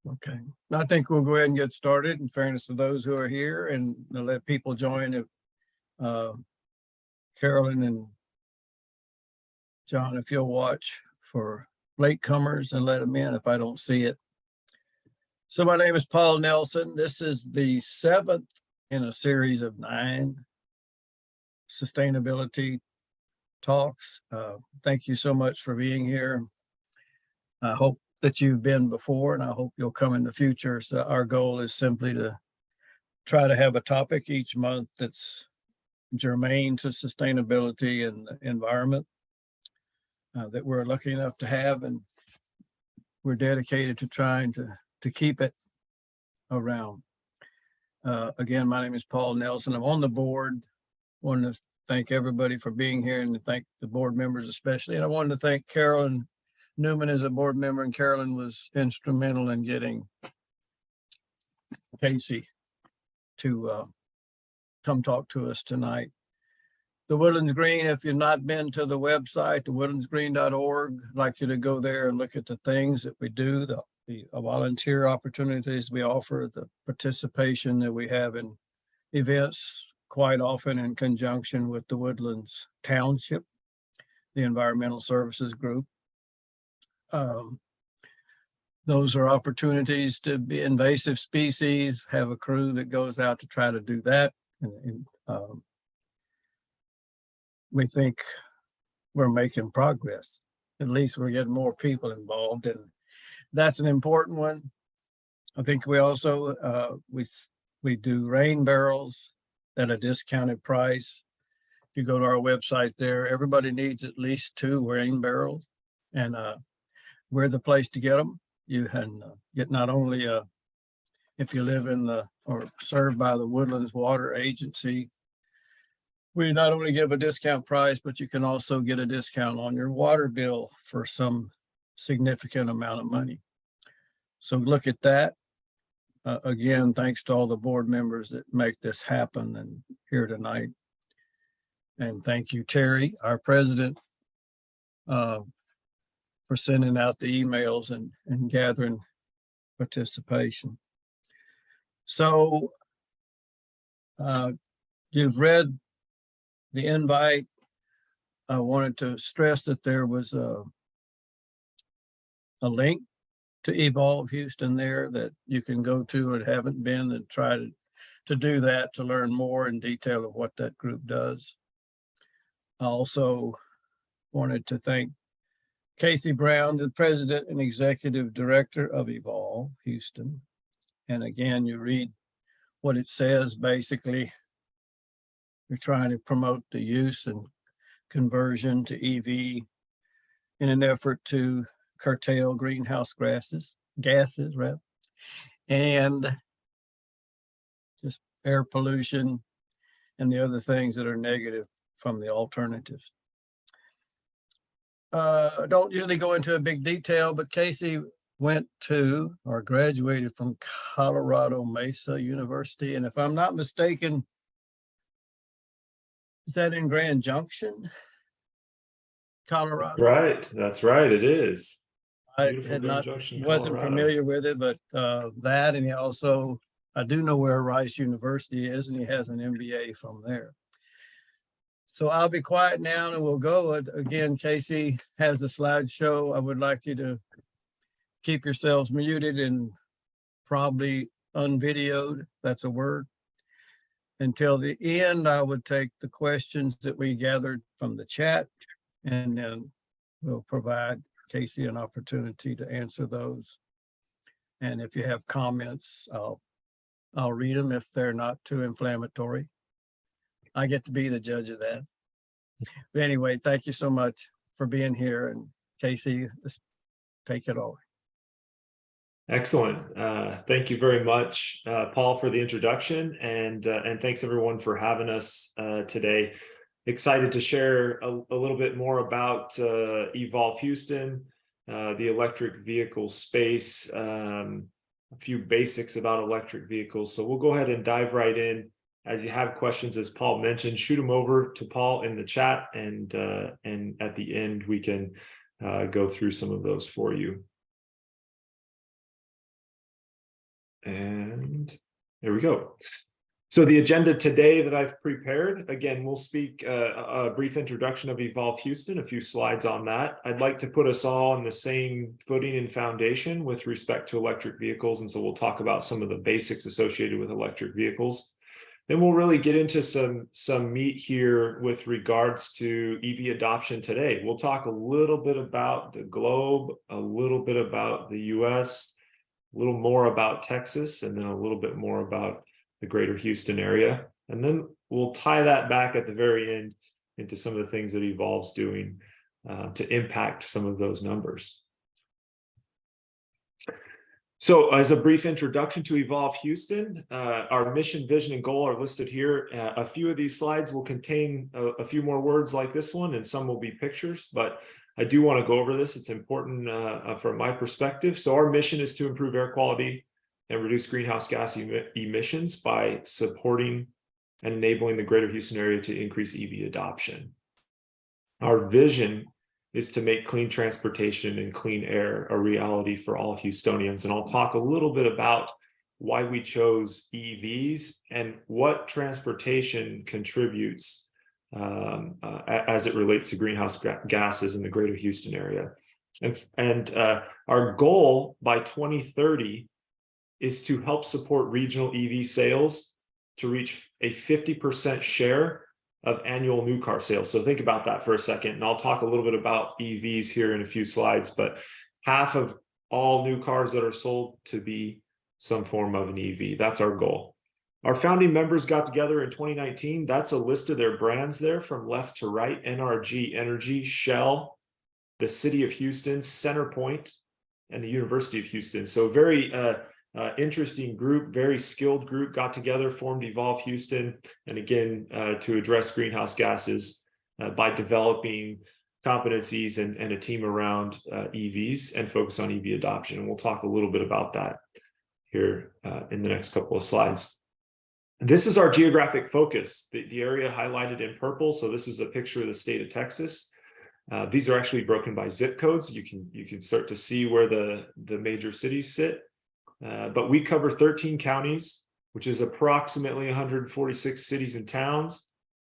Okay, I think we'll go ahead and get started in fairness to those who are here and let people join. If uh, Carolyn and John, if you'll watch for latecomers and let them in if I don't see it. So my name is Paul Nelson. This is the 7th in a series of 9 sustainability talks. Thank you so much for being here. I hope that you've been before, and I hope you'll come in the future. So our goal is simply to try to have a topic each month that's germane to sustainability and the environment that we're lucky enough to have, and we're dedicated to trying to keep it around. Again, my name is Paul Nelson. I'm on the board. Wanted to thank everybody for being here and to thank the board members especially. And I wanted to thank Carolyn Newman as a board member, and Carolyn was instrumental in getting Casey to come talk to us tonight. The Woodlands Green, if you've not been to the website, thewoodlandsgreen.org, I'd like you to go there and look at the things that we do, the volunteer opportunities we offer, the participation that we have in events quite often in conjunction with the Woodlands Township, the Environmental Services Group. Those are opportunities to be invasive species, have a crew that goes out to try to do that. And we think we're making progress. At least we're getting more people involved, and that's an important one. I think we also, we do rain barrels at a discounted price. If you go to our website there, everybody needs at least 2 rain barrels, and we're the place to get them. You can get not only if you live in the or served by the Woodlands Water Agency, we not only give a discount price, but you can also get a discount on your water bill for some significant amount of money. So look at that. Again, thanks to all the board members that make this happen and here tonight. And thank you, Terry, our president, for sending out the emails and gathering participation. So you've read the invite. I wanted to stress that there was a link to Evolve Houston there that you can go to and haven't been, and try to do that to learn more in detail of what that group does. I also wanted to thank Casey Brown, the president and executive director of Evolve Houston. And again, you read what it says. Basically, we're trying to promote the use and conversion to EV in an effort to curtail greenhouse gases, and just air pollution and the other things that are negative from the alternatives. I don't usually go into a big detail, but Casey went to or graduated from Colorado Mesa University. And if I'm not mistaken, is that in Grand Junction, Colorado? That's right, it is. I Beautiful had Grand not, Junction, wasn't Colorado. familiar with it, but that, and he also, I do know where Rice University is, and he has an MBA from there. So I'll be quiet now and we'll go. Again, Casey has a slideshow. I would like you to keep yourselves muted and probably unvideoed, that's a word. Until the end, I would take the questions that we gathered from the chat, and then we'll provide Casey an opportunity to answer those. And if you have comments, I'll read them if they're not too inflammatory. I get to be the judge of that. But anyway, thank you so much for being here. And Casey, let's take it over. Excellent. Thank you very much, Paul, for the introduction, and thanks everyone for having us today. Excited to share a little bit more about Evolve Houston, the electric vehicle space, a few basics about electric vehicles. So we'll go ahead and dive right in. As you have questions, as Paul mentioned, shoot them over to Paul in the chat, and at the end we can go through some of those for you. And there we go. So the agenda today that I've prepared, again, we'll speak a brief introduction of Evolve Houston, a few slides on that. I'd like to put us all on the same footing and foundation with respect to electric vehicles. And so we'll talk about some of the basics associated with electric vehicles. Then we'll really get into some meat here with regards to EV adoption today. We'll talk a little bit about the globe, a little bit about the US, a little more about Texas, and then a little bit more about the greater Houston area. And then we'll tie that back at the very end into some of the things that Evolve's doing to impact some of those numbers. So as a brief introduction to Evolve Houston, our mission, vision, and goal are listed here. A few of these slides will contain a few more words like this one, and some will be pictures, but I do want to go over this. It's important from my perspective. So our mission is to improve air quality and reduce greenhouse gas emissions by supporting and enabling the greater Houston area to increase EV adoption. Our vision is to make clean transportation and clean air a reality for all Houstonians. And I'll talk a little bit about why we chose EVs and what transportation contributes as it relates to greenhouse gases in the greater Houston area. And our goal by 2030 is to help support regional EV sales to reach a 50% share of annual new car sales. So think about that for a second, and I'll talk a little bit about EVs here in a few slides, but half of all new cars that are sold to be some form of an EV. That's our goal. Our founding members got together in 2019. That's a list of their brands there from left to right: NRG Energy, Shell, the City of Houston, CenterPoint, and the University of Houston. So very interesting group, very skilled group got together, formed Evolve Houston, and again, to address greenhouse gases by developing competencies and a team around EVs and focus on EV adoption. And we'll talk a little bit about that here in the next couple of slides. This is our geographic focus, the area highlighted in purple. So this is a picture of the state of Texas. These are actually broken by zip codes. You can start to see where the major cities sit. But we cover 13 counties, which is approximately 146 cities and towns,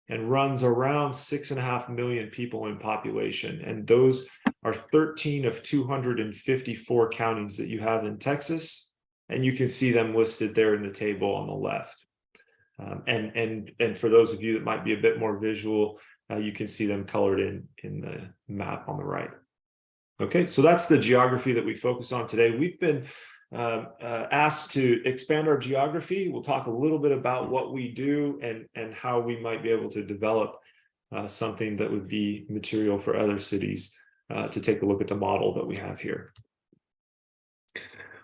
and runs around 6.5 million people in population. And those are 13 of 254 counties that you have in Texas. And you can see them listed there in the table on the left. And for those of you that might be a bit more visual, you can see them colored in the map on the right. Okay, so that's the geography that we focus on today. We've been asked to expand our geography. We'll talk a little bit about what we do and how we might be able to develop something that would be material for other cities to take a look at the model that we have here.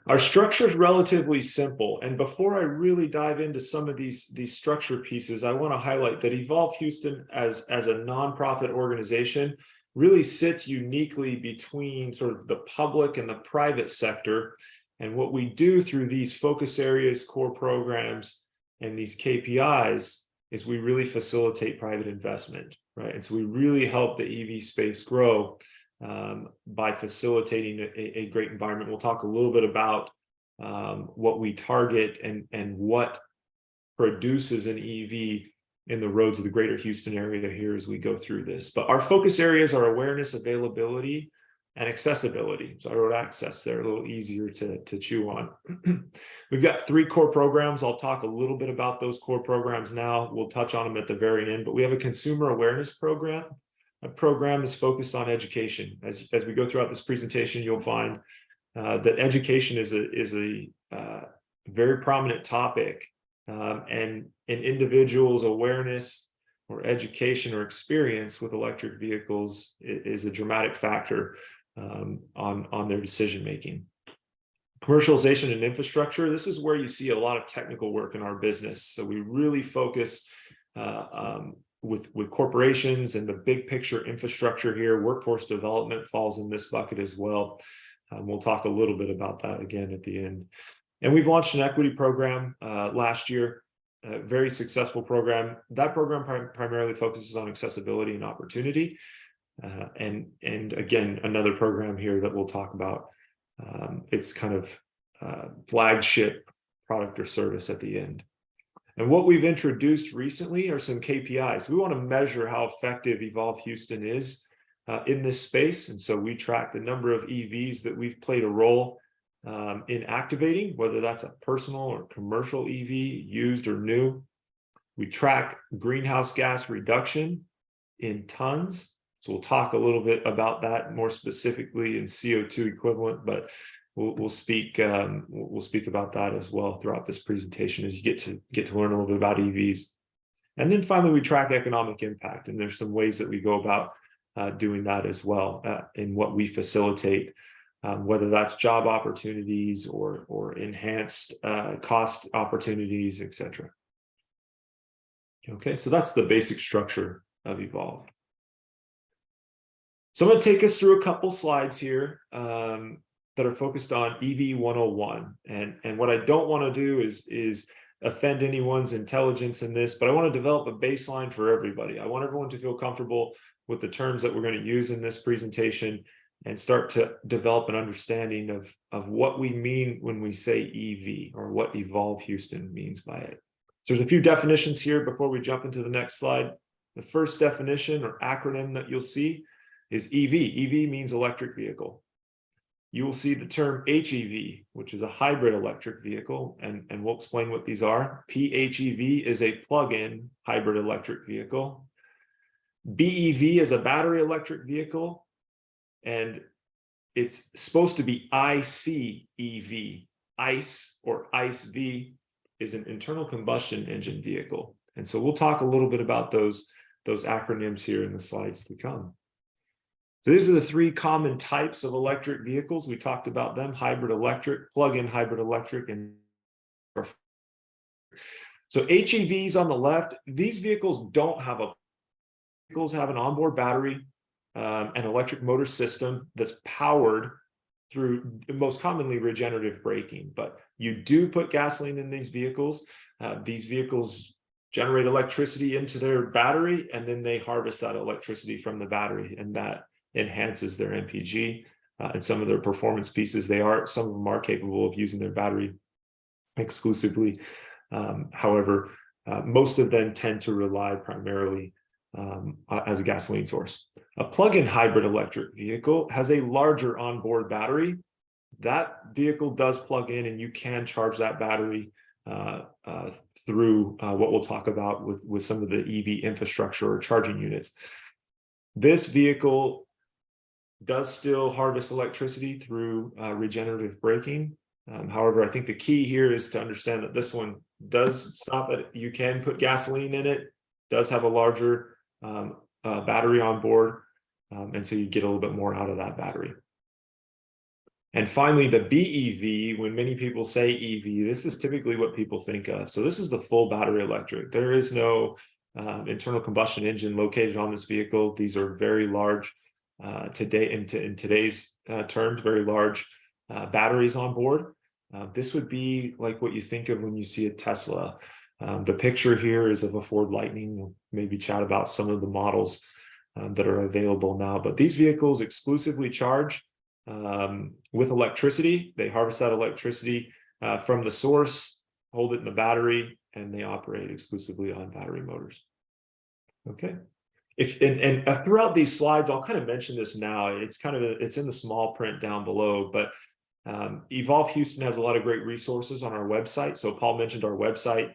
Our structure is relatively simple. And before I really dive into some of these structure pieces, I want to highlight that Evolve Houston as a nonprofit organization really sits uniquely between sort of the public and the private sector. And what we do through these focus areas, core programs, and these KPIs is we really facilitate private investment, right? And so we really help the EV space grow by facilitating a great environment. We'll talk a little bit about what we target and what produces an EV in the roads of the greater Houston area here as we go through this. But our focus areas are awareness, availability, and accessibility. So I wrote access there, a little easier to chew on. We've got 3 core programs. I'll talk a little bit about those core programs now. We'll touch on them at the very end, but we have a consumer awareness program. A program is focused on education. As we go throughout this presentation, you'll find that education is a very prominent topic, and an individual's awareness or education or experience with electric vehicles is a dramatic factor on their decision making. Commercialization and infrastructure. This is where you see a lot of technical work in our business. So we really focus with corporations and the big picture infrastructure here. Workforce development falls in this bucket as well. We'll talk a little bit about that again at the end. And we've launched an equity program last year, a very successful program. That program primarily focuses on accessibility and opportunity. And again, another program here that we'll talk about. It's kind of flagship product or service at the end. And what we've introduced recently are some KPIs. We want to measure how effective Evolve Houston is in this space. And so we track the number of EVs that we've played a role in activating, whether that's a personal or commercial EV, used or new. We track greenhouse gas reduction in tons. So we'll talk a little bit about that more specifically in CO2 equivalent, but we'll speak about that as well throughout this presentation as you get to learn a little bit about EVs. And then finally, we track economic impact, and there's some ways that we go about doing that as well in what we facilitate, whether that's job opportunities or enhanced cost opportunities, etc. Okay, so that's the basic structure of Evolve. So I'm going to take us through a couple slides here that are focused on EV 101. And what I don't want to do is offend anyone's intelligence in this, but I want to develop a baseline for everybody. I want everyone to feel comfortable with the terms that we're going to use in this presentation and start to develop an understanding of what we mean when we say EV, or what Evolve Houston means by it. So there's a few definitions here before we jump into the next slide. The first definition or acronym that you'll see is EV. EV means electric vehicle. You will see the term HEV, which is a hybrid electric vehicle, and we'll explain what these are. PHEV is a plug-in hybrid electric vehicle. BEV is a battery electric vehicle, and it's supposed to be ICEV. ICE or ICE-V is an internal combustion engine vehicle. And so we'll talk a little bit about those acronyms here in the slides to come. So these are the three common types of electric vehicles. We talked about them: hybrid electric, plug-in hybrid electric, and so HEVs on the left. These vehicles have an onboard battery, an electric motor system that's powered through most commonly regenerative braking. But you do put gasoline in these vehicles. These vehicles generate electricity into their battery, and then they harvest that electricity from the battery, and that enhances their MPG and some of their performance pieces. Some of them are capable of using their battery exclusively. However, most of them tend to rely primarily as a gasoline source. A plug-in hybrid electric vehicle has a larger onboard battery. That vehicle does plug in, and you can charge that battery through what we'll talk about with some of the EV infrastructure or charging units. This vehicle does still harvest electricity through regenerative braking. However, I think the key here is to understand that this one does stop it. You can put gasoline in it, does have a larger battery on board, and so you get a little bit more out of that battery. And finally, the BEV, when many people say EV, this is typically what people think of. So this is the full battery electric. There is no internal combustion engine located on this vehicle. These are very large, today in today's terms, very large batteries on board. This would be like what you think of when you see a Tesla. The picture here is of a Ford Lightning. We'll maybe chat about some of the models that are available now, but these vehicles exclusively charge with electricity. They harvest that electricity from the source, hold it in the battery, and they operate exclusively on battery motors. Okay. Throughout these slides, I'll kind of mention this now. It's in the small print down below, but Evolve Houston has a lot of great resources on our website. So Paul mentioned our website.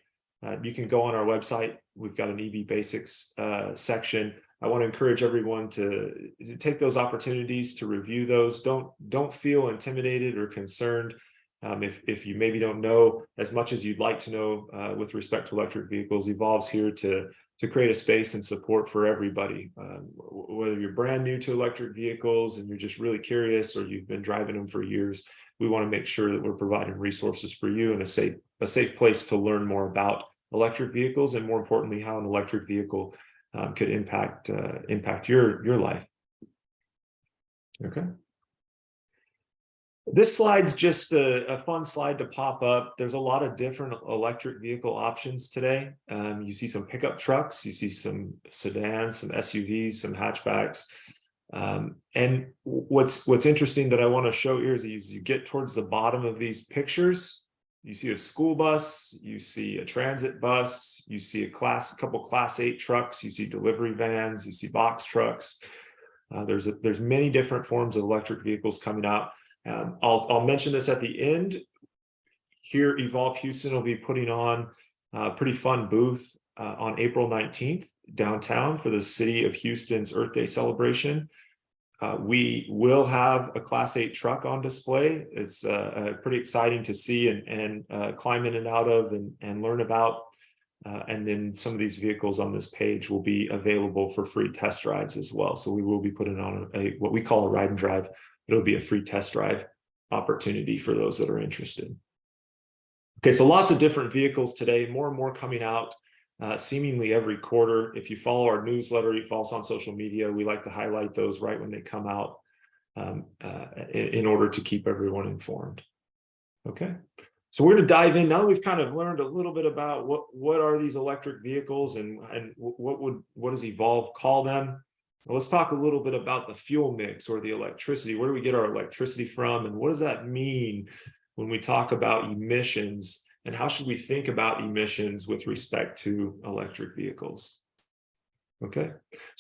You can go on our website. We've got an EV basics section. I want to encourage everyone to take those opportunities to review those. Don't feel intimidated or concerned if you maybe don't know as much as you'd like to know with respect to electric vehicles. Evolve's here to create a space and support for everybody, whether you're brand new to electric vehicles and you're just really curious, or you've been driving them for years. We want to make sure that we're providing resources for you and a safe place to learn more about electric vehicles, and more importantly, how an electric vehicle could impact your life. Okay. This slide's just a fun slide to pop up. There's a lot of different electric vehicle options today. You see some pickup trucks, you see some sedans, some SUVs, some hatchbacks. And what's interesting that I want to show here is as you get towards the bottom of these pictures, You see a school bus, you see a transit bus, you see a couple Class 8 trucks, you see delivery vans, you see box trucks. There's many different forms of electric vehicles coming out. I'll mention this at the end. Here, Evolve Houston will be putting on a pretty fun booth on April 19th downtown for the City of Houston's Earth Day celebration. We will have a Class 8 truck on display. It's pretty exciting to see and climb in and out of and learn about. And then some of these vehicles on this page will be available for free test drives as well. So we will be putting on what we call a ride and drive. It'll be a free test drive opportunity for those that are interested. Okay, so lots of different vehicles today, more and more coming out seemingly every quarter. If you follow our newsletter, you follow us on social media, we like to highlight those right when they come out in order to keep everyone informed. Okay, so we're going to dive in now that we've kind of learned a little bit about what are these electric vehicles and what does Evolve call them. Well, let's talk a little bit about the fuel mix or the electricity. Where do we get our electricity from, and what does that mean when we talk about emissions, and how should we think about emissions with respect to electric vehicles? Okay, so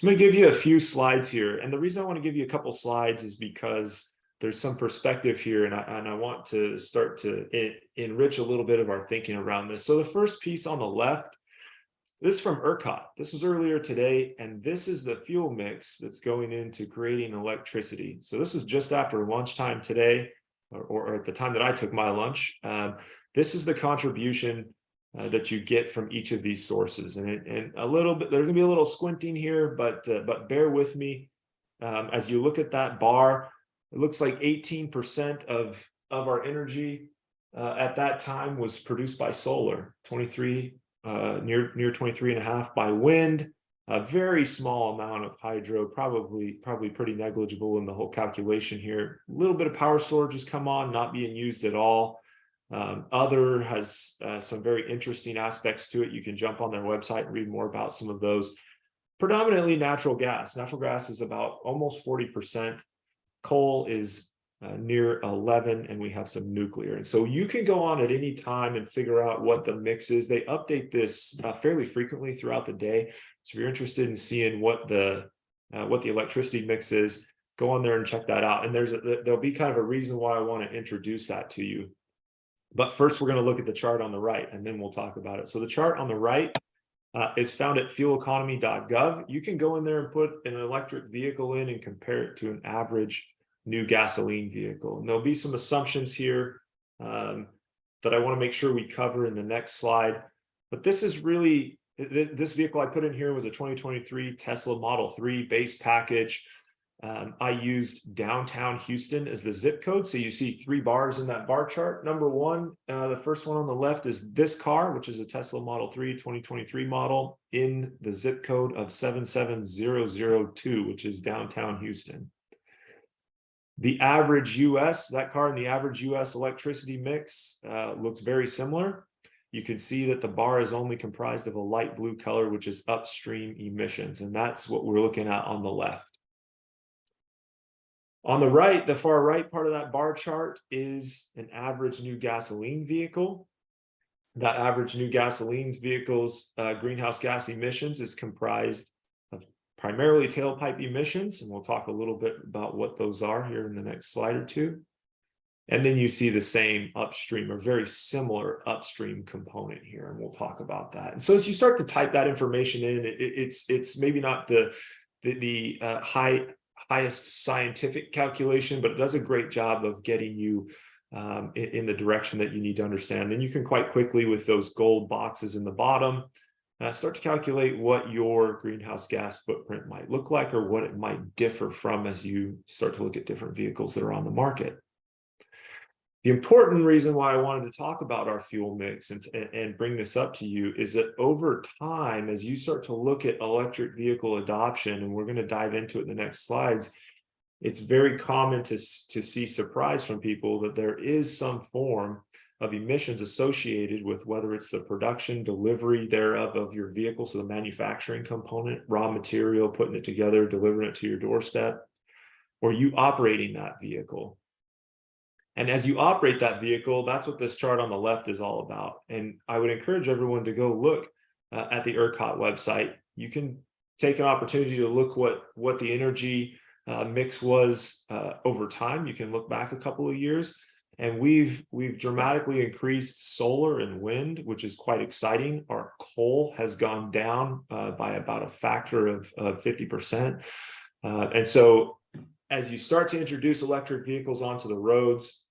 I'm going to give you a few slides here, and the reason I want to give you a couple slides is because there's some perspective here, and I want to start to enrich a little bit of our thinking around this. So the first piece on the left, this is from ERCOT. This was earlier today, and this is the fuel mix that's going into creating electricity. So this was just after lunchtime today, or at the time that I took my lunch. This is the contribution that you get from each of these sources, and a little bit, there's gonna be a little squinting here, but bear with me. As you look at that bar, it looks like 18% of our energy at that time was produced by solar, 23, near 23 and a half by wind, a very small amount of hydro, probably pretty negligible in the whole calculation here. A little bit of power storage has come on, not being used at all. Other has some very interesting aspects to it. You can jump on their website and read more about some of those. Predominantly natural gas. Natural gas is about almost 40%. Coal is near 11, and we have some nuclear. And so you can go on at any time and figure out what the mix is. They update this fairly frequently throughout the day. So if you're interested in seeing what the electricity mix is, go on there and check that out. And there'll be kind of a reason why I want to introduce that to you. But first, we're going to look at the chart on the right, and then we'll talk about it. So the chart on the right is found at fueleconomy.gov. You can go in there and put an electric vehicle in and compare it to an average new gasoline vehicle. And there'll be some assumptions here that I want to make sure we cover in the next slide. But this is really, this vehicle I put in here was a 2023 Tesla Model 3 base package. I used downtown Houston as the zip code. So you see 3 bars in that bar chart. Number one, the first one on the left is this car, which is a Tesla Model 3 2023 model in the zip code of 77002, which is downtown Houston. The average US, that car in the average US electricity mix looks very similar. You can see that the bar is only comprised of a light blue color, which is upstream emissions. And that's what we're looking at on the left. On the right, the far right part of that bar chart is an average new gasoline vehicle. That average new gasoline vehicle's greenhouse gas emissions is comprised of primarily tailpipe emissions, and we'll talk a little bit about what those are here in the next slide or two. And then you see the same upstream or very similar upstream component here, and we'll talk about that. And so as you start to type that information in, it's maybe not the highest scientific calculation, but it does a great job of getting you in the direction that you need to understand. And you can quite quickly, with those gold boxes in the bottom, start to calculate what your greenhouse gas footprint might look like, or what it might differ from as you start to look at different vehicles that are on the market. The important reason why I wanted to talk about our fuel mix and bring this up to you is that over time, as you start to look at electric vehicle adoption, and we're going to dive into it in the next slides, it's very common to see surprise from people that there is some form of emissions associated with whether it's the production, delivery thereof of your vehicle, so the manufacturing component, raw material, putting it together, delivering it to your doorstep, or you operating that vehicle. And as you operate that vehicle, that's what this chart on the left is all about. And I would encourage everyone to go look at the ERCOT website. You can take an opportunity to look what the energy mix was over time. You can look back a couple of years, and we've dramatically increased solar and wind, which is quite exciting. Our coal has gone down by about a factor of 50%. And so as you start to introduce electric vehicles onto the roads,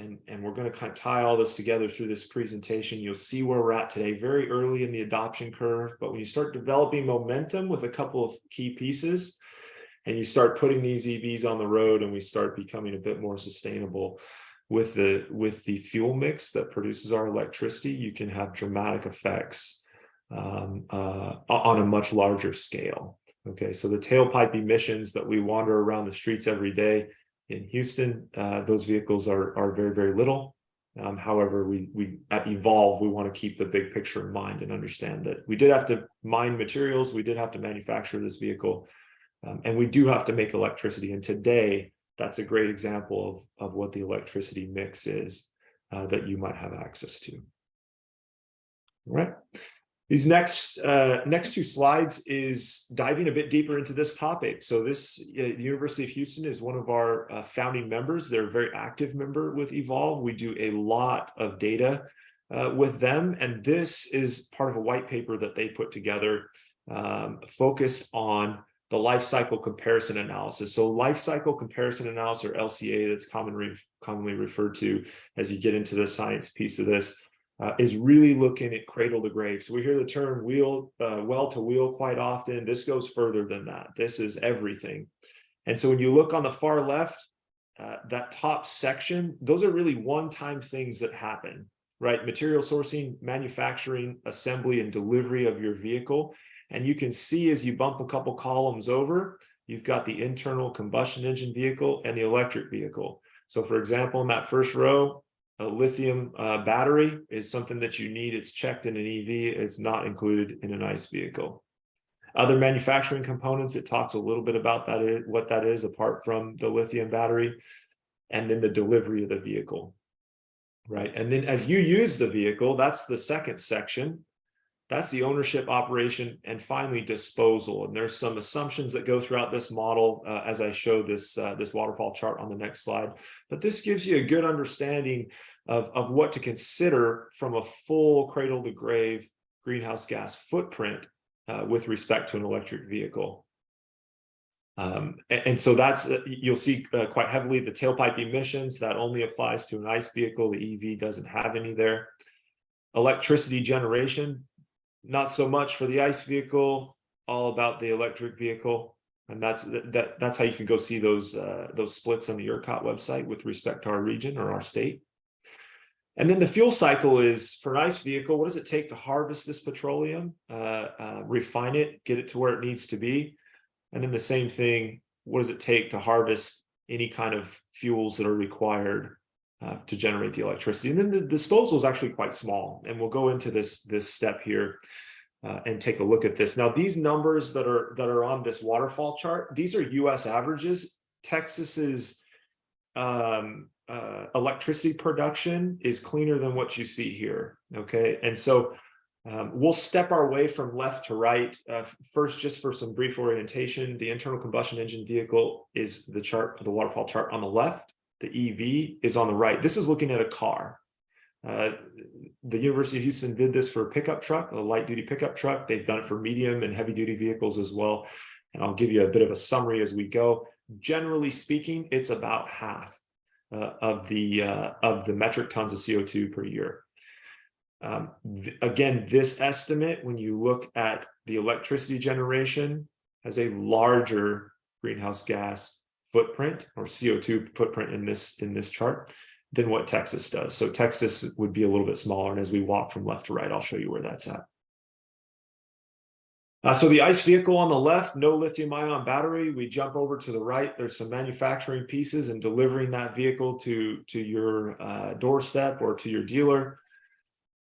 and we're going to kind of tie all this together through this presentation, you'll see where we're at today, very early in the adoption curve. But when you start developing momentum with a couple of key pieces, and you start putting these EVs on the road, and we start becoming a bit more sustainable with the fuel mix that produces our electricity, you can have dramatic effects on a much larger scale. Okay, so the tailpipe emissions that we wander around the streets every day in Houston, those vehicles are very, very little. However, we at Evolve, we want to keep the big picture in mind and understand that we did have to mine materials, we did have to manufacture this vehicle, and we do have to make electricity. And today, that's a great example of what the electricity mix is that you might have access to. All right. These next two slides is diving a bit deeper into this topic. So the University of Houston is one of our founding members. They're a very active member with Evolve. We do a lot of data with them. And this is part of a white paper that they put together focused on the life cycle comparison analysis. So life cycle comparison analysis, or LCA, that's commonly referred to as you get into the science piece of this, is really looking at cradle to grave. So we hear the term well to wheel quite often. This goes further than that. This is everything. And so when you look on the far left, that top section, those are really one-time things that happen, right? Material sourcing, manufacturing, assembly, and delivery of your vehicle. And you can see as you bump a couple columns over, you've got the internal combustion engine vehicle and the electric vehicle. So for example, in that first row, a lithium battery is something that you need. It's checked in an EV. It's not included in an ICE vehicle. Other manufacturing components, it talks a little bit about that, what that is apart from the lithium battery, and then the delivery of the vehicle, right? And then as you use the vehicle, that's the second section. That's the ownership, operation, and finally disposal. And there's some assumptions that go throughout this model as I show this waterfall chart on the next slide. But this gives you a good understanding of what to consider from a full cradle to grave greenhouse gas footprint with respect to an electric vehicle. And so that's, you'll see quite heavily the tailpipe emissions. That only applies to an ICE vehicle. The EV doesn't have any there. Electricity generation, not so much for the ICE vehicle, all about the electric vehicle. And that's how you can go see those splits on the ERCOT website with respect to our region or our state. And then the fuel cycle is, for an ICE vehicle, what does it take to harvest this petroleum, refine it, get it to where it needs to be? And then the same thing, what does it take to harvest any kind of fuels that are required to generate the electricity? And then the disposal is actually quite small. And we'll go into this step here and take a look at this. Now, these numbers that are on this waterfall chart, these are US averages. Texas's electricity production is cleaner than what you see here. Okay, and so we'll step our way from left to right. First, just for some brief orientation, the internal combustion engine vehicle is the waterfall chart on the left. The EV is on the right. This is looking at a car. The University of Houston did this for a pickup truck, a light duty pickup truck. They've done it for medium and heavy duty vehicles as well. And I'll give you a bit of a summary as we go. Generally speaking, it's about half of the metric tons of CO2 per year. Again, this estimate, when you look at the electricity generation, has a larger greenhouse gas footprint or CO2 footprint in this chart than what Texas does. So Texas would be a little bit smaller. And as we walk from left to right, I'll show you where that's at. So the ICE vehicle on the left, no lithium ion battery. We jump over to the right. There's some manufacturing pieces and delivering that vehicle to your doorstep or to your dealer.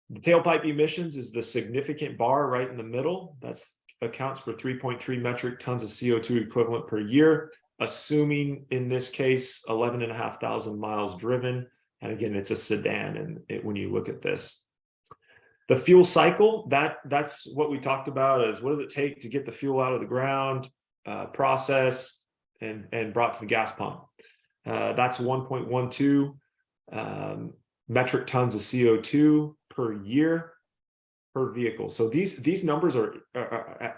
The tailpipe emissions is the significant bar right in the middle. That accounts for 3.3 metric tons of CO2 equivalent per year. assuming in this case 11,500 miles driven. And again, it's a sedan, and when you look at this. The fuel cycle, that's what we talked about, is what does it take to get the fuel out of the ground, processed, and brought to the gas pump. That's 1.12 metric tons of CO2 per year per vehicle. So these numbers are,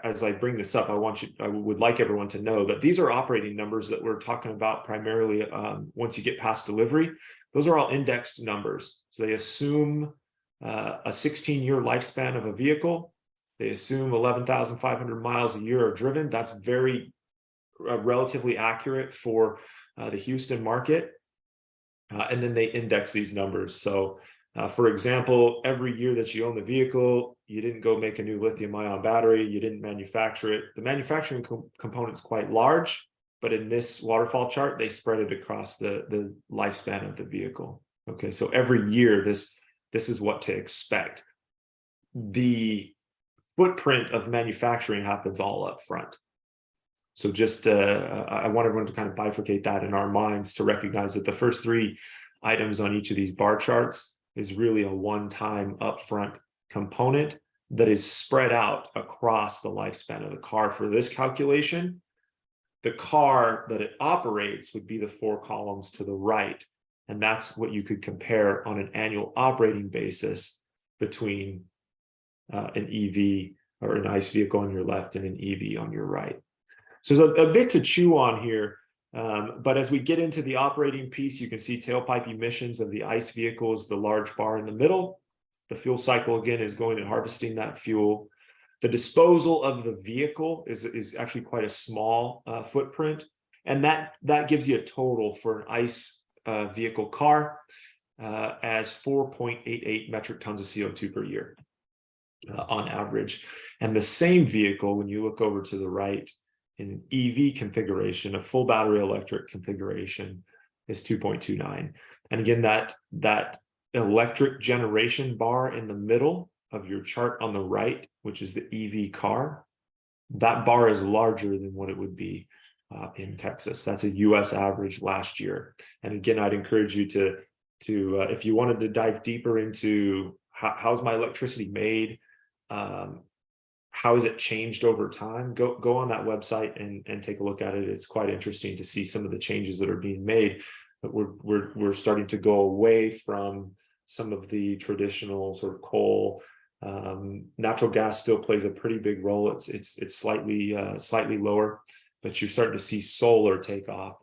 as I bring this up, I would like everyone to know that these are operating numbers that we're talking about primarily once you get past delivery. Those are all indexed numbers. So they assume a 16-year lifespan of a vehicle. They assume 11,500 miles a year are driven. That's very relatively accurate for the Houston market. And then they index these numbers. So for example, every year that you own the vehicle, you didn't go make a new lithium ion battery, you didn't manufacture it. The manufacturing component is quite large, but in this waterfall chart, they spread it across the lifespan of the vehicle. Okay, so every year, this is what to expect. The footprint of manufacturing happens all up front. So just, I want everyone to kind of bifurcate that in our minds to recognize that the first three items on each of these bar charts is really a one-time upfront component that is spread out across the lifespan of the car. For this calculation, the car that it operates would be the 4 columns to the right. And that's what you could compare on an annual operating basis between an EV or an ICE vehicle on your left and an EV on your right. So there's a bit to chew on here, but as we get into the operating piece, you can see tailpipe emissions of the ICE vehicles, the large bar in the middle. The fuel cycle, again, is going and harvesting that fuel. The disposal of the vehicle is actually quite a small footprint, and that gives you a total for an ICE vehicle car as 4.88 metric tons of CO2 per year on average. And the same vehicle, when you look over to the right, in EV configuration, a full battery electric configuration, is 2.29. And again, that electric generation bar in the middle of your chart on the right, which is the EV car, that bar is larger than what it would be in Texas. That's a US average last year. And again, I'd encourage you to if you wanted to dive deeper into how's my electricity made, how has it changed over time, go on that website and take a look at it. It's quite interesting to see some of the changes that are being made. But we're starting to go away from some of the traditional sort of coal. Natural gas still plays a pretty big role. It's slightly lower, but you're starting to see solar take off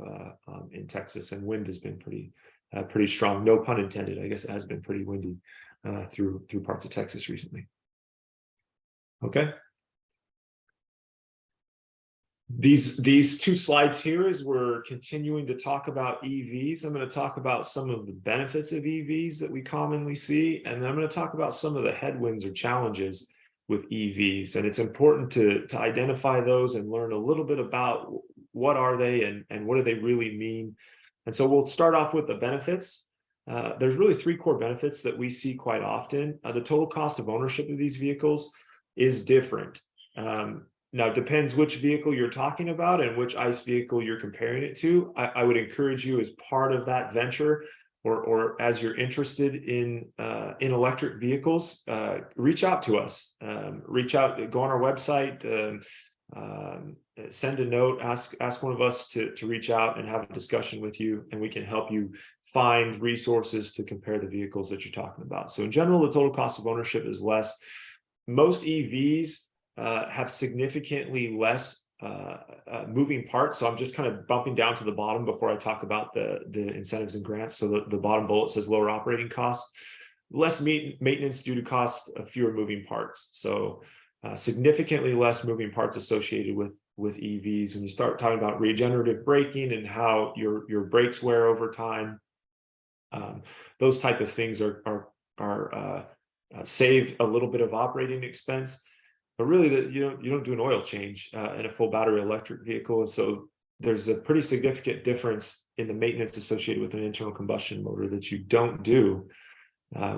in Texas, and wind has been pretty strong. No pun intended. I guess it has been pretty windy through parts of Texas recently. Okay. These two slides here is we're continuing to talk about EVs. I'm going to talk about some of the benefits of EVs that we commonly see, and then I'm going to talk about some of the headwinds or challenges with EVs. And it's important to identify those and learn a little bit about what are they and what do they really mean. And so we'll start off with the benefits. There's really 3 core benefits that we see quite often. The total cost of ownership of these vehicles is different. Now, it depends which vehicle you're talking about and which ICE vehicle you're comparing it to. I would encourage you, as part of that venture, or as you're interested in electric vehicles, reach out to us. Go on our website, send a note, ask one of us to reach out and have a discussion with you, and we can help you find resources to compare the vehicles that you're talking about. So in general, the total cost of ownership is less. Most EVs have significantly less moving parts. So I'm just kind of bumping down to the bottom before I talk about the incentives and grants. So the bottom bullet says lower operating costs, less maintenance due to cost of fewer moving parts. So significantly less moving parts associated with EVs. When you start talking about regenerative braking and how your brakes wear over time, those type of things are save a little bit of operating expense. But really, you don't do an oil change in a full battery electric vehicle. And so there's a pretty significant difference in the maintenance associated with an internal combustion motor that you don't do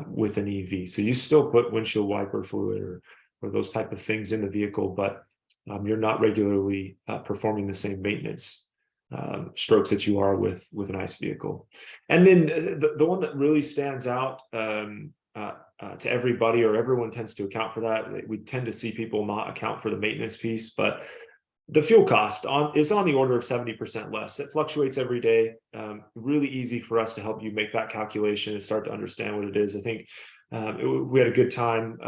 with an EV. So you still put windshield wiper fluid or those type of things in the vehicle, but you're not regularly performing the same maintenance strokes that you are with an ICE vehicle. And then the one that really stands out to everybody, or everyone tends to account for that. We tend to see people not account for the maintenance piece, but the fuel cost is on the order of 70% less. It fluctuates every day. Really easy for us to help you make that calculation and start to understand what it is. I think we had a good time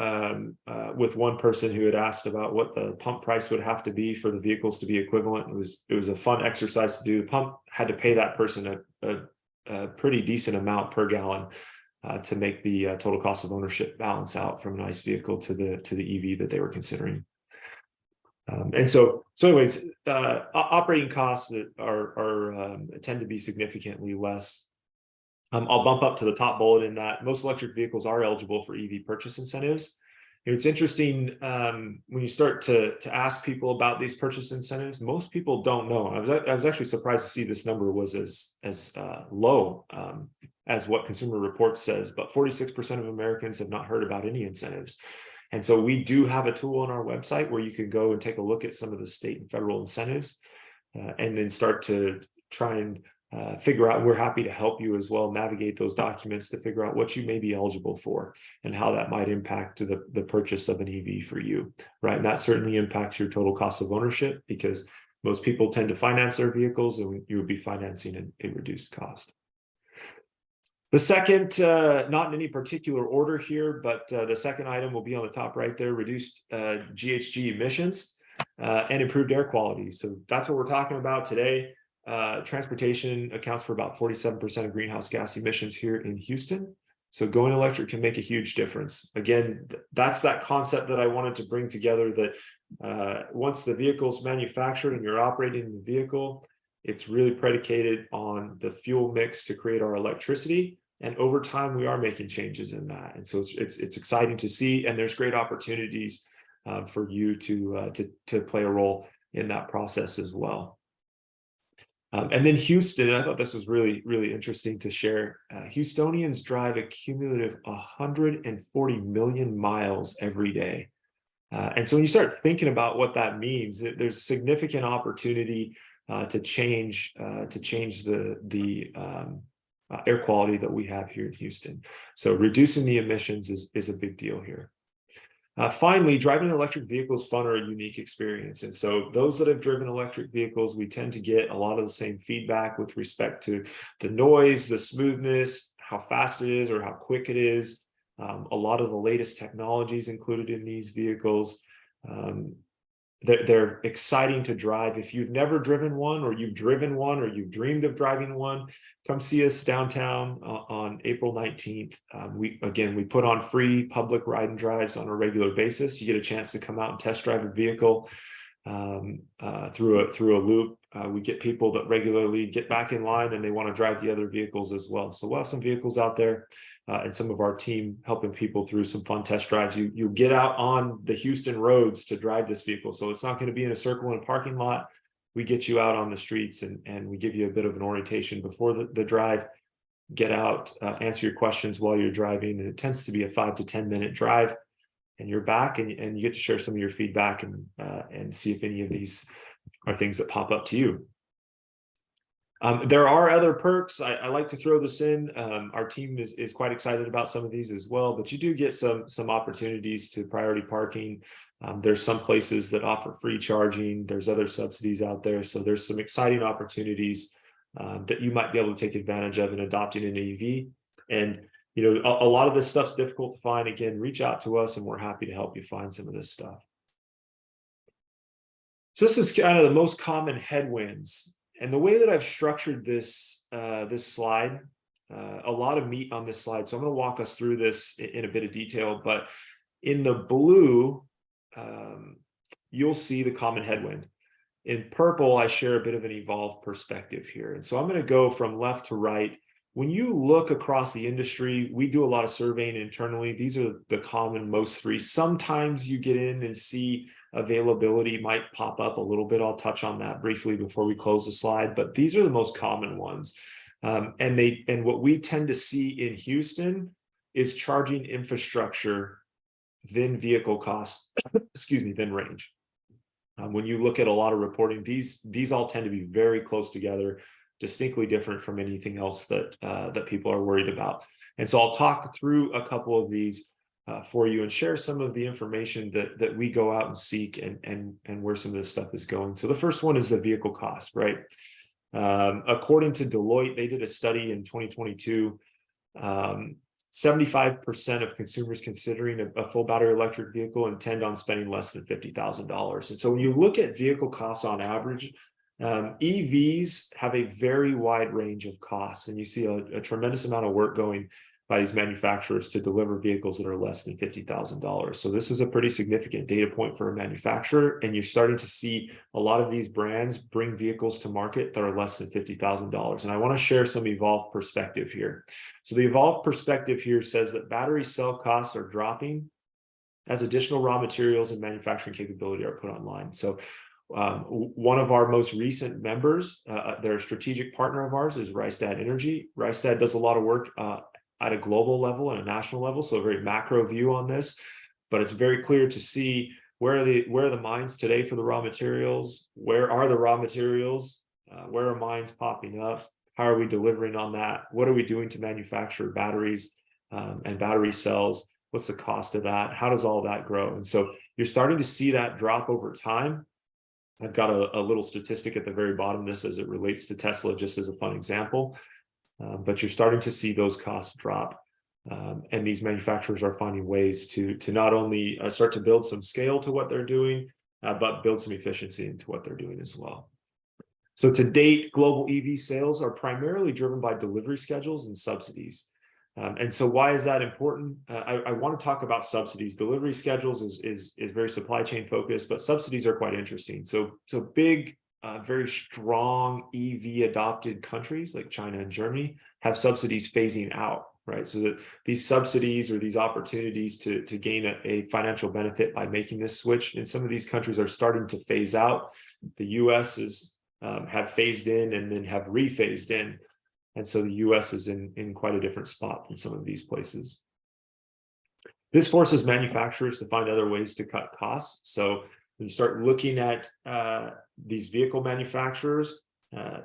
with one person who had asked about what the pump price would have to be for the vehicles to be equivalent. It was a fun exercise to do. The pump had to pay that person a pretty decent amount per gallon to make the total cost of ownership balance out from an ICE vehicle to the EV that they were considering. And so anyways, operating costs that are tend to be significantly less. I'll bump up to the top bullet in that most electric vehicles are eligible for EV purchase incentives. It's interesting when you start to ask people about these purchase incentives. Most people don't know. I was actually surprised to see this number was as low as what Consumer Reports says, but 46% of Americans have not heard about any incentives. And so we do have a tool on our website where you can go and take a look at some of the state and federal incentives and then start to try and figure out. We're happy to help you as well navigate those documents to figure out what you may be eligible for and how that might impact the purchase of an EV for you, right? And that certainly impacts your total cost of ownership, because most people tend to finance their vehicles, and you would be financing a reduced cost. The second, not in any particular order here, but the second item will be on the top right there: reduced GHG emissions and improved air quality. So that's what we're talking about today. Transportation accounts for about 47% of greenhouse gas emissions here in Houston. So going electric can make a huge difference. Again, that's that concept that I wanted to bring together, that once the vehicle's manufactured and you're operating the vehicle, it's really predicated on the fuel mix to create our electricity. And over time, we are making changes in that. And so it's exciting to see, and there's great opportunities for you to play a role in that process as well. And then Houston, I thought this was really, really interesting to share. Houstonians drive a cumulative 140 million miles every day. And so when you start thinking about what that means, there's significant opportunity to change the air quality that we have here in Houston. So reducing the emissions is a big deal here. Finally, driving an electric vehicle is fun or a unique experience. And so those that have driven electric vehicles, we tend to get a lot of the same feedback with respect to the noise, the smoothness, how fast it is or how quick it is. A lot of the latest technologies included in these vehicles. They're exciting to drive. If you've never driven one, or you've driven one, or you've dreamed of driving one, come see us downtown on April 19th. We put on free public ride and drives on a regular basis. You get a chance to come out and test drive a vehicle through a loop. We get people that regularly get back in line and they want to drive the other vehicles as well. So we'll have some vehicles out there and some of our team helping people through some fun test drives. You get out on the Houston roads to drive this vehicle. So it's not going to be in a circle in a parking lot. We get you out on the streets and we give you a bit of an orientation before the drive. Get out, answer your questions while you're driving. And it tends to be a 5 to 10 minute drive. And you're back and you get to share some of your feedback and see if any of these are things that pop up to you. There are other perks. I like to throw this in. Our team is quite excited about some of these as well, but you do get some opportunities to priority parking. There's some places that offer free charging. There's other subsidies out there. So there's some exciting opportunities that you might be able to take advantage of in adopting an EV. And you know, a lot of this stuff's difficult to find. Again, reach out to us and we're happy to help you find some of this stuff. So this is kind of the most common headwinds. And the way that I've structured this slide, a lot of meat on this slide. So I'm going to walk us through this in a bit of detail, but in the blue, you'll see the common headwind. In purple, I share a bit of an evolved perspective here. And so I'm going to go from left to right. When you look across the industry, we do a lot of surveying internally. These are the common most three. Sometimes you get in and see availability might pop up a little bit. I'll touch on that briefly before we close the slide, but these are the most common ones. And what we tend to see in Houston is charging infrastructure, then vehicle cost, then range. When you look at a lot of reporting, these all tend to be very close together, distinctly different from anything else that people are worried about. And so I'll talk through a couple of these for you and share some of the information that we go out and seek and where some of this stuff is going. So the first one is the vehicle cost, right? According to Deloitte, they did a study in 2022. 75% of consumers considering a full battery electric vehicle intend on spending less than $50,000. And so when you look at vehicle costs on average, EVs have a very wide range of costs, and you see a tremendous amount of work going by these manufacturers to deliver vehicles that are less than $50,000. So this is a pretty significant data point for a manufacturer, and you're starting to see a lot of these brands bring vehicles to market that are less than $50,000. And I want to share some Evolve perspective here. So the Evolve perspective here says that battery cell costs are dropping as additional raw materials and manufacturing capability are put online. So one of our most recent members, they're a strategic partner of ours, is Rystad Energy. Rystad does a lot of work at a global level and a national level, so a very macro view on this, but it's very clear to see where are the mines today for the raw materials, where are the raw materials, where are mines popping up, how are we delivering on that, what are we doing to manufacture batteries and battery cells, what's the cost of that, how does all that grow? And so you're starting to see that drop over time. I've got a little statistic at the very bottom of this as it relates to Tesla, just as a fun example. But you're starting to see those costs drop. And these manufacturers are finding ways to not only start to build some scale to what they're doing, but build some efficiency into what they're doing as well. So to date, global EV sales are primarily driven by delivery schedules and subsidies. And so why is that important? I want to talk about subsidies. Delivery schedules is very supply chain focused, but subsidies are quite interesting. So big, very strong EV adopted countries like China and Germany have subsidies phasing out, right? So that these subsidies or these opportunities to gain a financial benefit by making this switch in some of these countries are starting to phase out. The US have phased in and then have rephased in. And so the US is in quite a different spot than some of these places. This forces manufacturers to find other ways to cut costs. So when you start looking at these vehicle manufacturers,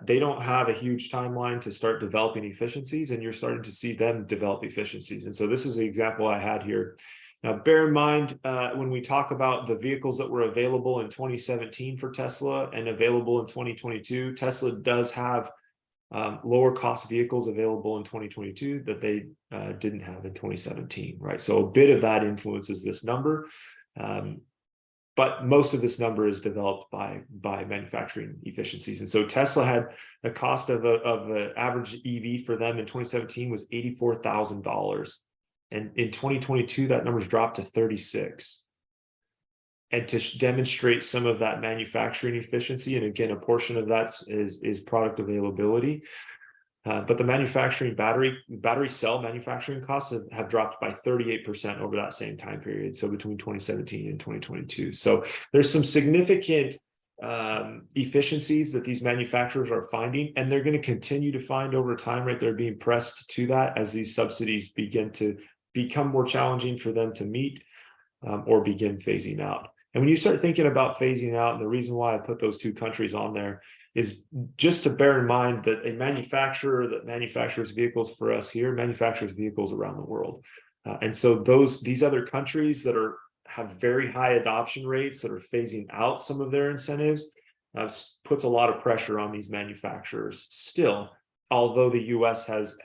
they don't have a huge timeline to start developing efficiencies, and you're starting to see them develop efficiencies. And so this is the example I had here. Now, bear in mind, when we talk about the vehicles that were available in 2017 for Tesla and available in 2022, Tesla does have lower cost vehicles available in 2022 that they didn't have in 2017, right? So a bit of that influences this number. But most of this number is developed by manufacturing efficiencies. And so Tesla had a cost of an average EV for them in 2017 was $84,000. And in 2022, that number's dropped to 36. And to demonstrate some of that manufacturing efficiency, and again, a portion of that is product availability. But the manufacturing battery cell manufacturing costs have dropped by 38% over that same time period. So between 2017 and 2022. So there's some significant efficiencies that these manufacturers are finding, and they're going to continue to find over time, right? They're being pressed to that as these subsidies begin to become more challenging for them to meet or begin phasing out. And when you start thinking about phasing out, and the reason why I put those two countries on there is just to bear in mind that a manufacturer that manufactures vehicles for us here manufactures vehicles around the world. And so these other countries that have very high adoption rates that are phasing out some of their incentives puts a lot of pressure on these manufacturers still, although the US has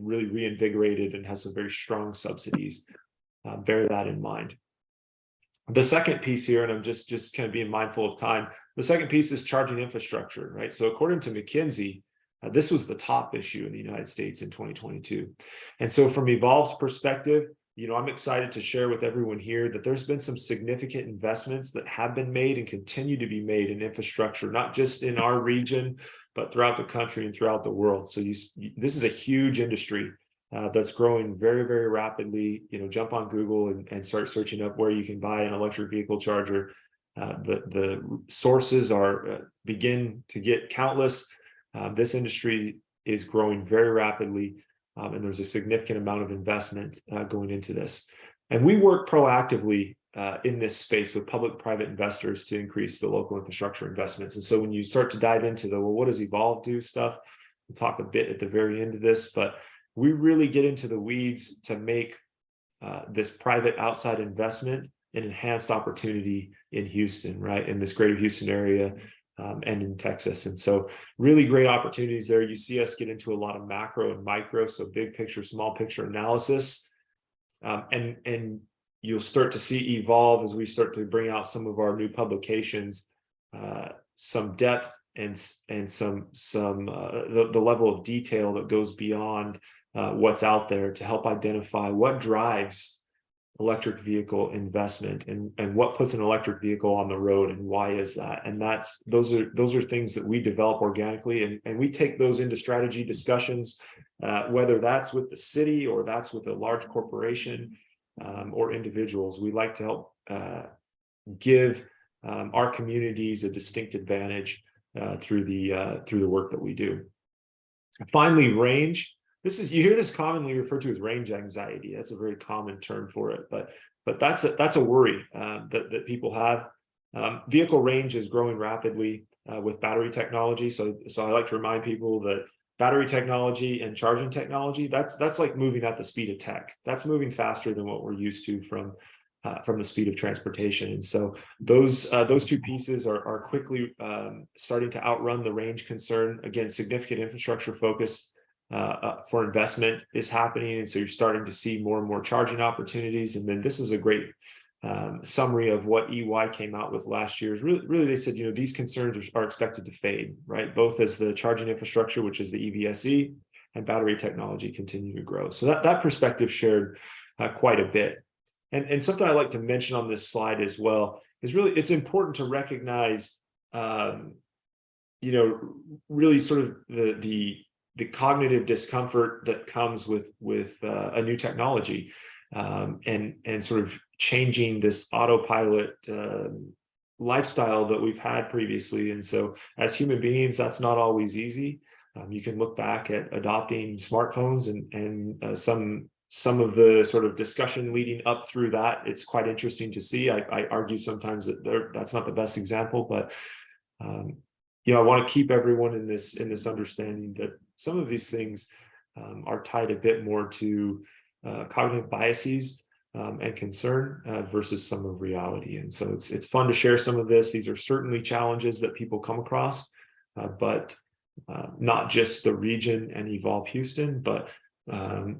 really reinvigorated and has some very strong subsidies. Bear that in mind. The second piece here, and I'm just kind of being mindful of time, the second piece is charging infrastructure, right? So according to McKinsey, this was the top issue in the United States in 2022. And so from Evolve's perspective, I'm excited to share with everyone here that there's been some significant investments that have been made and continue to be made in infrastructure, not just in our region, but throughout the country and throughout the world. So this is a huge industry that's growing very, very rapidly. Jump on Google and start searching up where you can buy an electric vehicle charger. The sources begin to get countless. This industry is growing very rapidly, and there's a significant amount of investment going into this. And we work proactively in this space with public-private investors to increase the local infrastructure investments. And so when you start to dive into the, well, what does Evolve do stuff, we'll talk a bit at the very end of this, but we really get into the weeds to make this private outside investment an enhanced opportunity in Houston, right? In this greater Houston area and in Texas. And so really great opportunities there. You see us get into a lot of macro and micro, so big picture, small picture analysis. And you'll start to see Evolve as we start to bring out some of our new publications, some depth and some the level of detail that goes beyond what's out there to help identify what drives electric vehicle investment and what puts an electric vehicle on the road and why is that. And those are things that we develop organically, and we take those into strategy discussions, whether that's with the city or that's with a large corporation or individuals. We like to help give our communities a distinct advantage through the work that we do. Finally, range. You hear this commonly referred to as range anxiety. That's a very common term for it, but that's a worry that people have. Vehicle range is growing rapidly with battery technology. So I like to remind people that battery technology and charging technology, that's like moving at the speed of tech. That's moving faster than what we're used to from the speed of transportation. And so those two pieces are quickly starting to outrun the range concern. Again, significant infrastructure focus for investment is happening, and so you're starting to see more and more charging opportunities. And then this is a great summary of what EY came out with last year. Is really they said, these concerns are expected to fade, right? Both as the charging infrastructure, which is the EVSE, and battery technology continue to grow. So that perspective shared quite a bit. And something I like to mention on this slide as well is really it's important to recognize, really sort of the cognitive discomfort that comes with a new technology and sort of changing this autopilot lifestyle that we've had previously. And so as human beings, that's not always easy. You can look back at adopting smartphones and some of the sort of discussion leading up through that. It's quite interesting to see. I argue sometimes that that's not the best example, but I want to keep everyone in this understanding that some of these things are tied a bit more to cognitive biases and concern versus some of reality. And so it's fun to share some of this. These are certainly challenges that people come across, but not just the region and Evolve Houston, but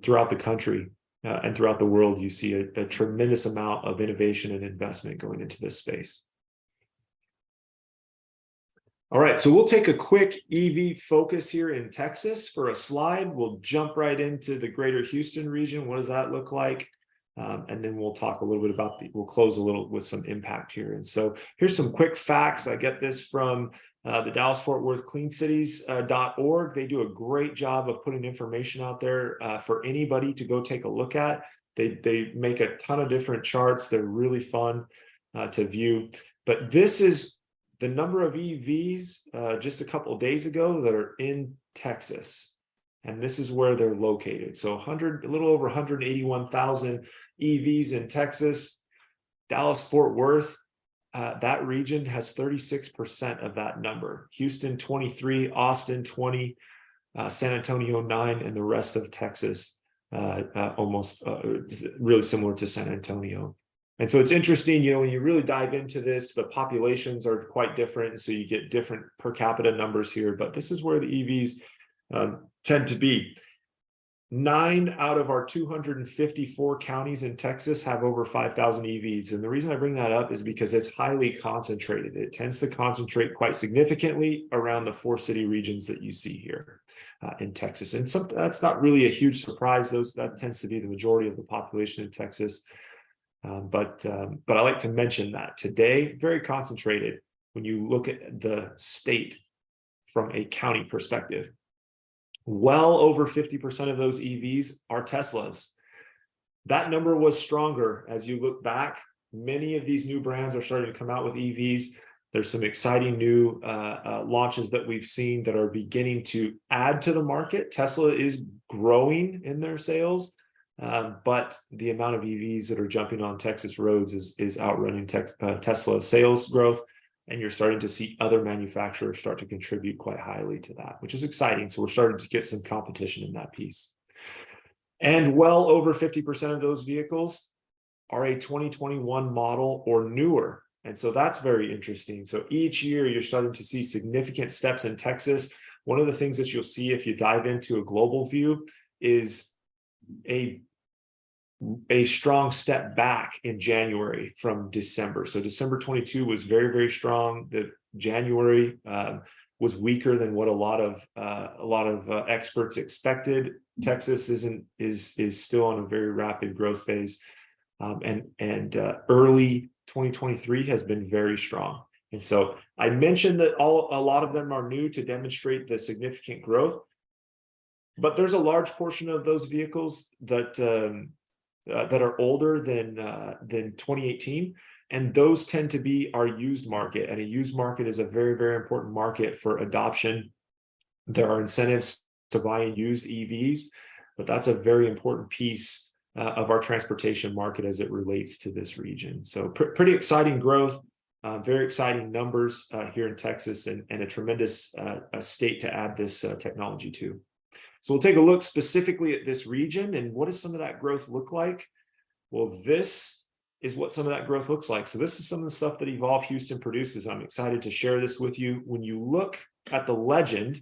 throughout the country and throughout the world, you see a tremendous amount of innovation and investment going into this space. All right, so we'll take a quick EV focus here in Texas for a slide. We'll jump right into the greater Houston region. What does that look like? And then we'll talk a little bit about we'll close a little with some impact here. And so here's some quick facts. I get this from the Dallas-Fort Worth CleanCities.org. They do a great job of putting information out there for anybody to go take a look at. They make a ton of different charts. They're really fun to view. But this is the number of EVs just a couple of days ago that are in Texas. And this is where they're located. So a little over 181,000 EVs in Texas. Dallas-Fort Worth, that region has 36% of that number. Houston, 23, Austin, 20, San Antonio, 9, and the rest of Texas, almost really similar to San Antonio. And so it's interesting, when you really dive into this, the populations are quite different. So you get different per capita numbers here, but this is where the EVs tend to be. 9 out of our 254 counties in Texas have over 5,000 EVs. And the reason I bring that up is because it's highly concentrated. It tends to concentrate quite significantly around the 4 city regions that you see here in Texas. And that's not really a huge surprise. That tends to be the majority of the population in Texas. But I like to mention that today, very concentrated when you look at the state from a county perspective. Well over 50% of those EVs are Teslas. That number was stronger as you look back. Many of these new brands are starting to come out with EVs. There's some exciting new launches that we've seen that are beginning to add to the market. Tesla is growing in their sales, but the amount of EVs that are jumping on Texas roads is outrunning Tesla sales growth. And you're starting to see other manufacturers start to contribute quite highly to that, which is exciting. So we're starting to get some competition in that piece. And well over 50% of those vehicles are a 2021 model or newer. And so that's very interesting. So each year you're starting to see significant steps in Texas. One of the things that you'll see if you dive into a global view is a strong step back in January from December. So December 22 was very, very strong. The January was weaker than what a lot of experts expected. Texas is still on a very rapid growth phase, and early 2023 has been very strong. And so I mentioned that a lot of them are new to demonstrate the significant growth, but there's a large portion of those vehicles that are older than 2018. And those tend to be our used market. And a used market is a very, very important market for adoption. There are incentives to buy used EVs, but that's a very important piece of our transportation market as it relates to this region. So pretty exciting growth, very exciting numbers here in Texas, and a tremendous state to add this technology to. So we'll take a look specifically at this region and what does some of that growth look like? Well, this is what some of that growth looks like. So this is some of the stuff that Evolve Houston produces. I'm excited to share this with you. When you look at the legend,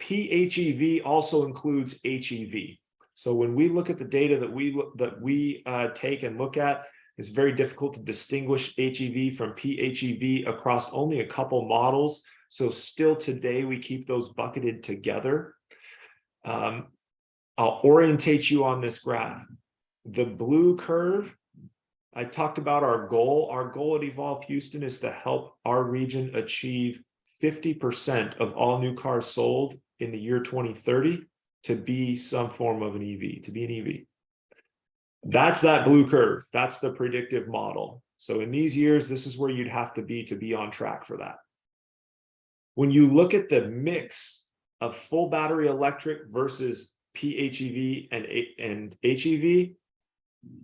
PHEV also includes HEV. So when we look at the data that we take and look at, it's very difficult to distinguish HEV from PHEV across only a couple models. So still today, we keep those bucketed together. I'll orientate you on this graph. The blue curve, I talked about our goal. Our goal at Evolve Houston is to help our region achieve 50% of all new cars sold in the year 2030 to be some form of an EV, to be an EV. That's that blue curve. That's the predictive model. So in these years, this is where you'd have to be on track for that. When you look at the mix of full battery electric versus PHEV and HEV,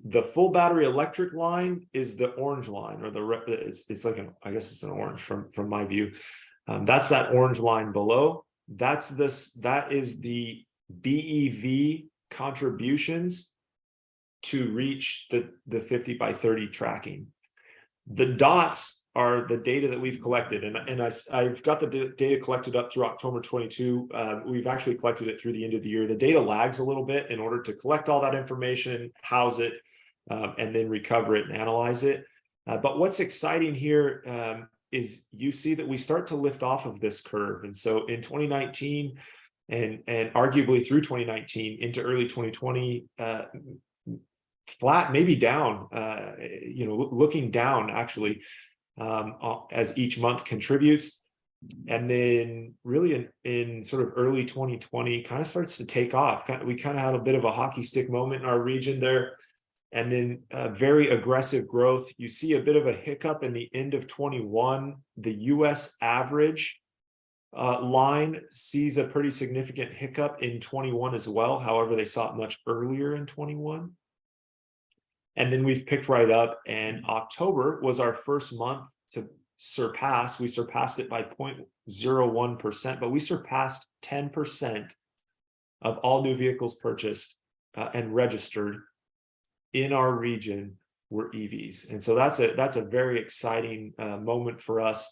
the full battery electric line is the orange line, or it's like I guess it's an orange from my view. That's that orange line below. That is the BEV contributions to reach the 50 by 30 tracking. The dots are the data that we've collected, and I've got the data collected up through October 22. We've actually collected it through the end of the year. The data lags a little bit in order to collect all that information, house it, and then recover it and analyze it. But what's exciting here is you see that we start to lift off of this curve. And so in 2019 and arguably through 2019 into early 2020, flat, maybe down, looking down actually, as each month contributes. And then really in sort of early 2020 kind of starts to take off. We kind of had a bit of a hockey stick moment in our region there. And then very aggressive growth. You see a bit of a hiccup in the end of 21. The US average line sees a pretty significant hiccup in 21 as well. However, they saw it much earlier in 21. And then we've picked right up, and October was our first month to surpass. We surpassed it by 0.01%, but we surpassed 10% of all new vehicles purchased and registered in our region were EVs. And so that's a very exciting moment for us.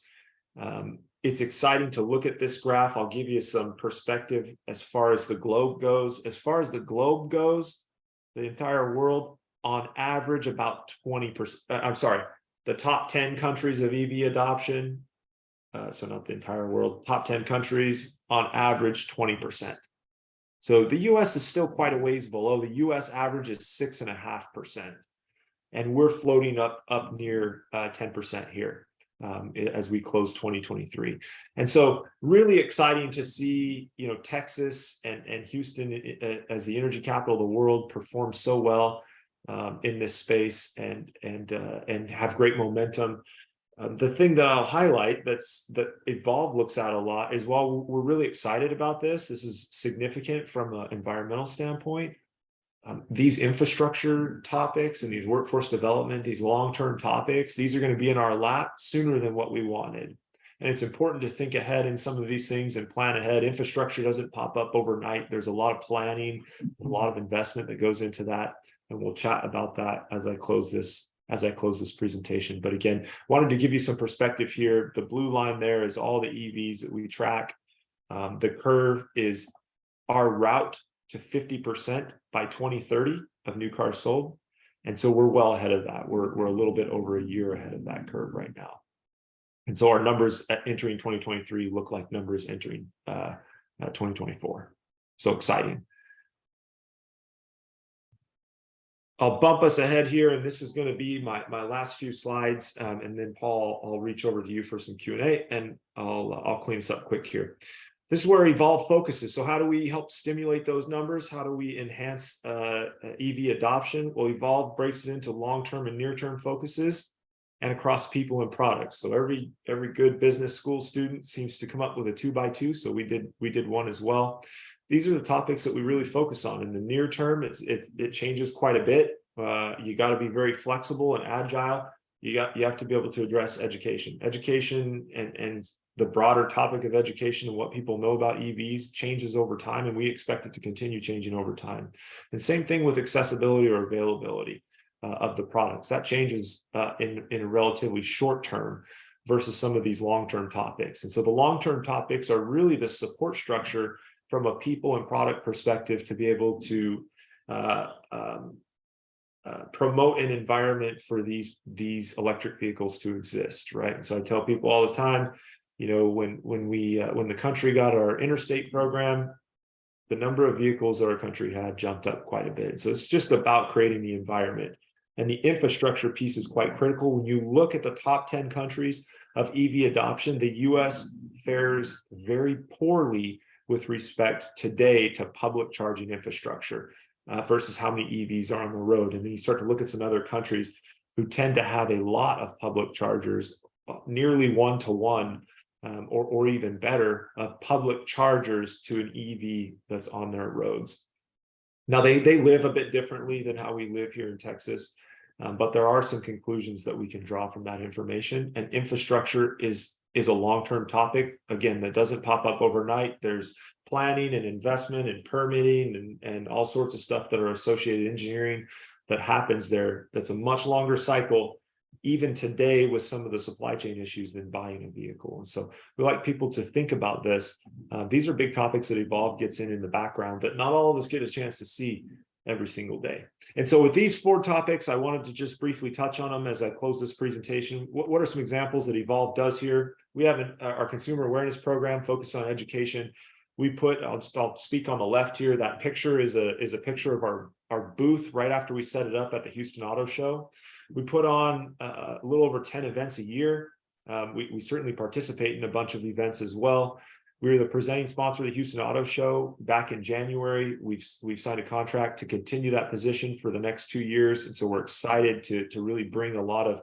It's exciting to look at this graph. I'll give you some perspective as far as the globe goes. As far as the globe goes, the entire world, on average, about 20%. The top 10 countries of EV adoption, so not the entire world, top 10 countries, on average, 20%. So the US is still quite a ways below. The US average is 6.5%. And we're floating up near 10% here as we close 2023. And so really exciting to see, Texas and Houston as the energy capital of the world perform so well in this space and have great momentum. The thing that I'll highlight that Evolve looks at a lot is, while we're really excited about this is significant from an environmental standpoint, these infrastructure topics and these workforce development, these long-term topics, these are going to be in our lap sooner than what we wanted. And it's important to think ahead in some of these things and plan ahead. Infrastructure doesn't pop up overnight. There's a lot of planning, a lot of investment that goes into that. And we'll chat about that as I close this presentation. But again, wanted to give you some perspective here. The blue line there is all the EVs that we track. The curve is our route to 50% by 2030 of new cars sold. And so we're well ahead of that. We're a little bit over a year ahead of that curve right now. And so our numbers entering 2023 look like numbers entering 2024. So exciting. I'll bump us ahead here, and this is going to be my last few slides, and then Paul, I'll reach over to you for some Q&A, and I'll clean this up quick here. This is where Evolve focuses. So how do we help stimulate those numbers? How do we enhance EV adoption? Well, Evolve breaks it into long-term and near-term focuses and across people and products. So every good business school student seems to come up with a 2x2. So we did one as well. These are the topics that we really focus on. In the near term, it changes quite a bit. You got to be very flexible and agile. You have to be able to address education and the broader topic of education and what people know about EVs changes over time, and we expect it to continue changing over time. And same thing with accessibility or availability of the products. That changes in a relatively short term versus some of these long-term topics. And so the long-term topics are really the support structure from a people and product perspective to be able to promote an environment for these electric vehicles to exist, right? And so I tell people all the time, you know, when the country got our interstate program, the number of vehicles that our country had jumped up quite a bit. So it's just about creating the environment, and the infrastructure piece is quite critical. When you look at the top 10 countries of EV adoption, the US fares very poorly with respect today to public charging infrastructure versus how many EVs are on the road. And then you start to look at some other countries who tend to have a lot of public chargers, nearly 1-to-1 or even better of public chargers to an EV that's on their roads. Now they live a bit differently than how we live here in Texas, but there are some conclusions that we can draw from that information. And infrastructure is a long-term topic, again, that doesn't pop up overnight. There's planning and investment and permitting and all sorts of stuff that are associated engineering that happens there. That's a much longer cycle, even today with some of the supply chain issues, than buying a vehicle. And so we like people to think about this. These are big topics that Evolve gets in the background that not all of us get a chance to see every single day. And so with these 4 topics, I wanted to just briefly touch on them as I close this presentation. What are some examples that Evolve does here? We have our consumer awareness program focused on education. We put, I'll speak on the left here. That picture is a picture of our booth right after we set it up at the Houston Auto Show. We put on a little over 10 events a year. We certainly participate in a bunch of events as well. We're the presenting sponsor of the Houston Auto Show back in January. We've signed a contract to continue that position for the next 2 years. And so we're excited to really bring a lot of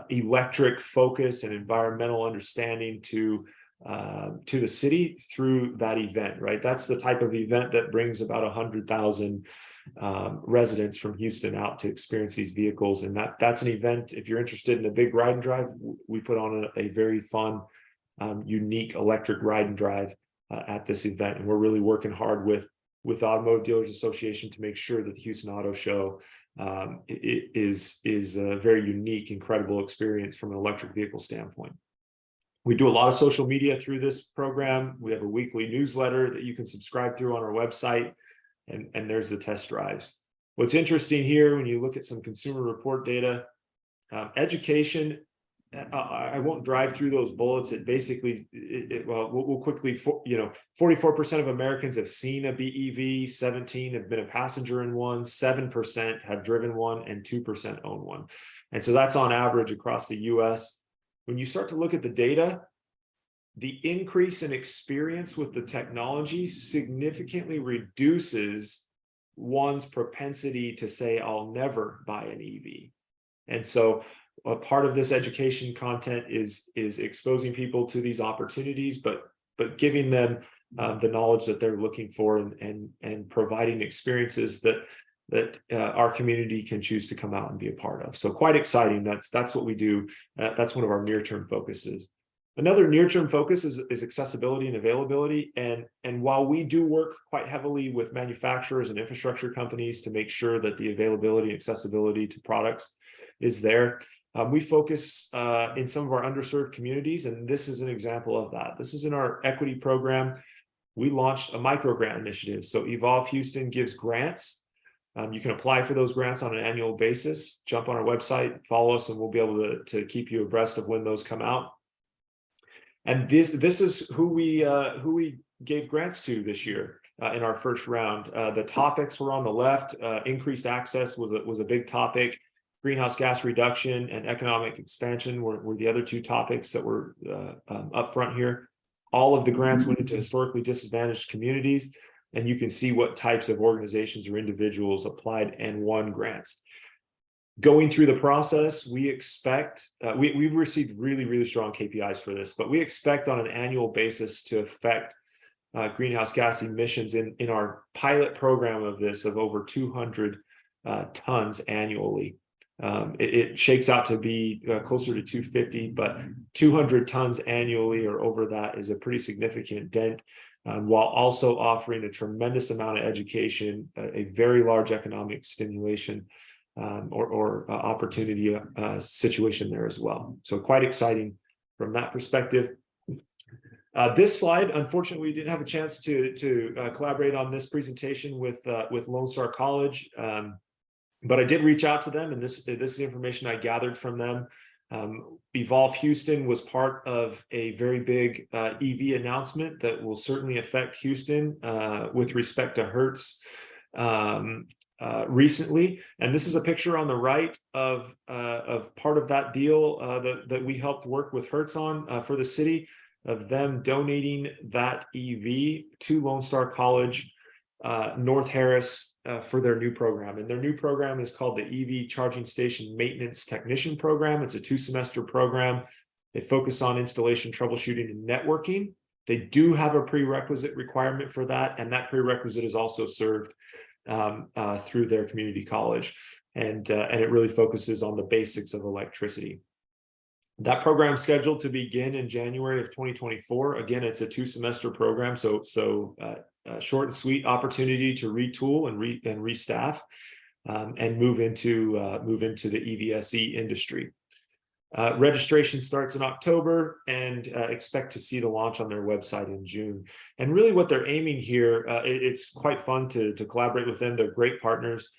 electric focus and environmental understanding to the city through that event, right? That's the type of event that brings about 100,000 residents from Houston out to experience these vehicles. And that's an event, if you're interested in a big ride and drive, we put on a very fun, unique electric ride and drive at this event. And we're really working hard with Automotive Dealers Association to make sure that the Houston Auto Show is a very unique, incredible experience from an electric vehicle standpoint. We do a lot of social media through this program. We have a weekly newsletter that you can subscribe through on our website, and there's the test drives. What's interesting here, when you look at some consumer report data, education, I won't drive through those bullets. It basically, we'll quickly, 44% of Americans have seen a BEV, 17 have been a passenger in one, 7% have driven one, and 2% own one. And so that's on average across the US. When you start to look at the data, the increase in experience with the technology significantly reduces one's propensity to say, I'll never buy an EV. And so a part of this education content is exposing people to these opportunities, but giving them the knowledge that they're looking for, and providing experiences that our community can choose to come out and be a part of. So quite exciting. That's what we do. That's one of our near-term focuses. Another near-term focus is accessibility and availability. And while we do work quite heavily with manufacturers and infrastructure companies to make sure that the availability and accessibility to products is there, we focus in some of our underserved communities, and this is an example of that. This is in our equity program. We launched a micro grant initiative. So Evolve Houston gives grants. You can apply for those grants on an annual basis. Jump on our website, follow us, and we'll be able to keep you abreast of when those come out. And this is who we gave grants to this year in our first round. The topics were on the left. Increased access was a big topic. Greenhouse gas reduction and economic expansion were the other two topics that were up front here. All of the grants went into historically disadvantaged communities, and you can see what types of organizations or individuals applied and won grants. Going through the process, we expect, we've received really strong KPIs for this, but we expect on an annual basis to affect greenhouse gas emissions in our pilot program of this of over 200 tons annually. It shakes out to be closer to 250, but 200 tons annually or over that is a pretty significant dent, while also offering a tremendous amount of education, a very large economic stimulation or opportunity situation there as well. So quite exciting from that perspective. This slide, unfortunately, we didn't have a chance to collaborate on this presentation with Lone Star College, but I did reach out to them, and this is information I gathered from them. Evolve Houston was part of a very big EV announcement that will certainly affect Houston with respect to Hertz recently. And this is a picture on the right of part of that deal that we helped work with Hertz on for the city, of them donating that EV to Lone Star College North Harris for their new program. And their new program is called the EV Charging Station Maintenance Technician Program. It's a 2-semester program. They focus on installation, troubleshooting, and networking. They do have a prerequisite requirement for that, and that prerequisite is also served through their community college. And it really focuses on the basics of electricity. That program is scheduled to begin in January of 2024. Again, it's a 2-semester program, so short and sweet opportunity to retool and restaff and move into the EVSE industry. Registration starts in October, and expect to see the launch on their website in June. And really what they're aiming here, it's quite fun to collaborate with them. They're great partners.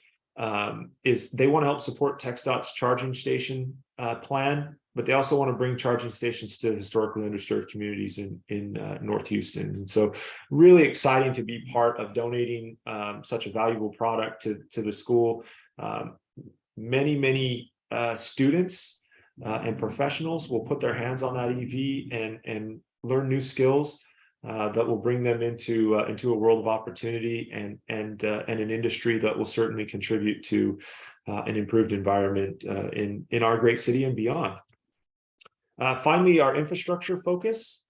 Is they want to help support TxDOT's charging station plan, but they also want to bring charging stations to historically underserved communities in North Houston. And so really exciting to be part of donating such a valuable product to the school. Many students and professionals will put their hands on that EV and learn new skills that will bring them into a world of opportunity and an industry that will certainly contribute to an improved environment in our great city and beyond. Finally, our infrastructure focus.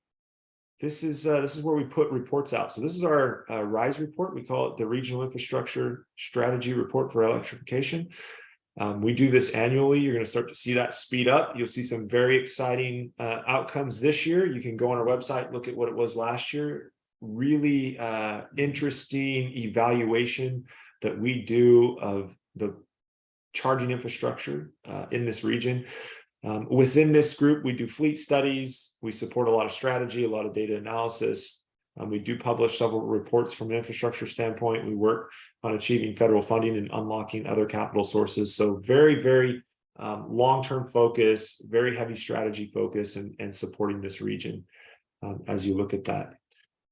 This is where we put reports out. So this is our RISE report. We call it the Regional Infrastructure Strategy Report for Electrification. We do this annually. You're going to start to see that speed up. You'll see some very exciting outcomes this year. You can go on our website, look at what it was last year. Really interesting evaluation that we do of the charging infrastructure in this region. Within this group, we do fleet studies. We support a lot of strategy, a lot of data analysis. We do publish several reports from an infrastructure standpoint. We work on achieving federal funding and unlocking other capital sources. So very long-term focus, very heavy strategy focus, and supporting this region as you look at that.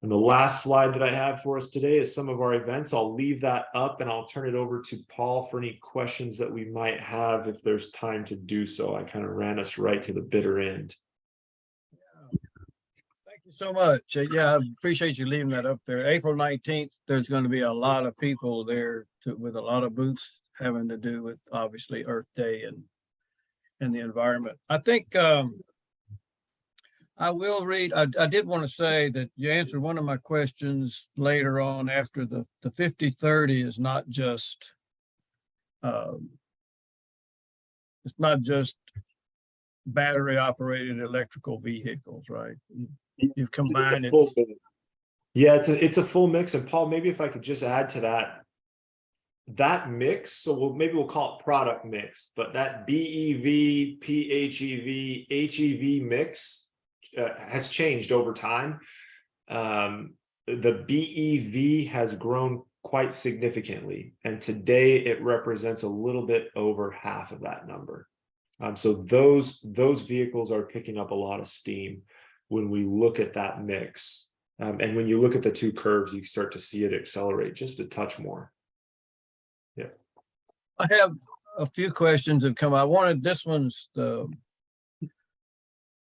And the last slide that I have for us today is some of our events. I'll leave that up and I'll turn it over to Paul for any questions that we might have if there's time to do so. I kind of ran us right to the bitter end. Thank you so much. Yeah, I appreciate you leaving that up there. April 19th, there's going to be a lot of people there with a lot of booths having to do with obviously Earth Day and the environment. I think I will read, I did want to say that you answered one of my questions later on after the 50/30 is not just, um, it's not just battery operated electrical vehicles, right? You've combined it. Yeah, it's a full mix. And Paul, maybe if I could just add to that mix, so maybe we'll call it product mix, but that BEV, PHEV, HEV mix has changed over time. The BEV has grown quite significantly, and today it represents a little bit over half of that number. So those vehicles are picking up a lot of steam when we look at that mix. And when you look at the two curves, you start to see it accelerate just a touch more. Yeah. I have a few questions that come. I wanted, this one's the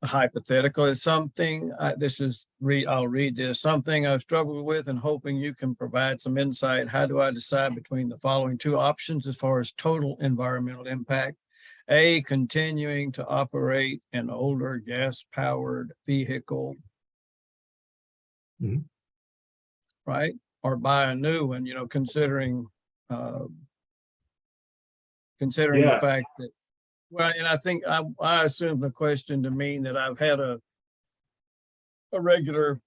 hypothetical. It's something, I'll read this, something I've struggled with and hoping you can provide some insight. How do I decide between the following two options as far as total environmental impact? A, continuing to operate an older gas-powered vehicle, right? Or buy a new one, considering the fact that, well, and I think I assume the question to mean that I've had a regular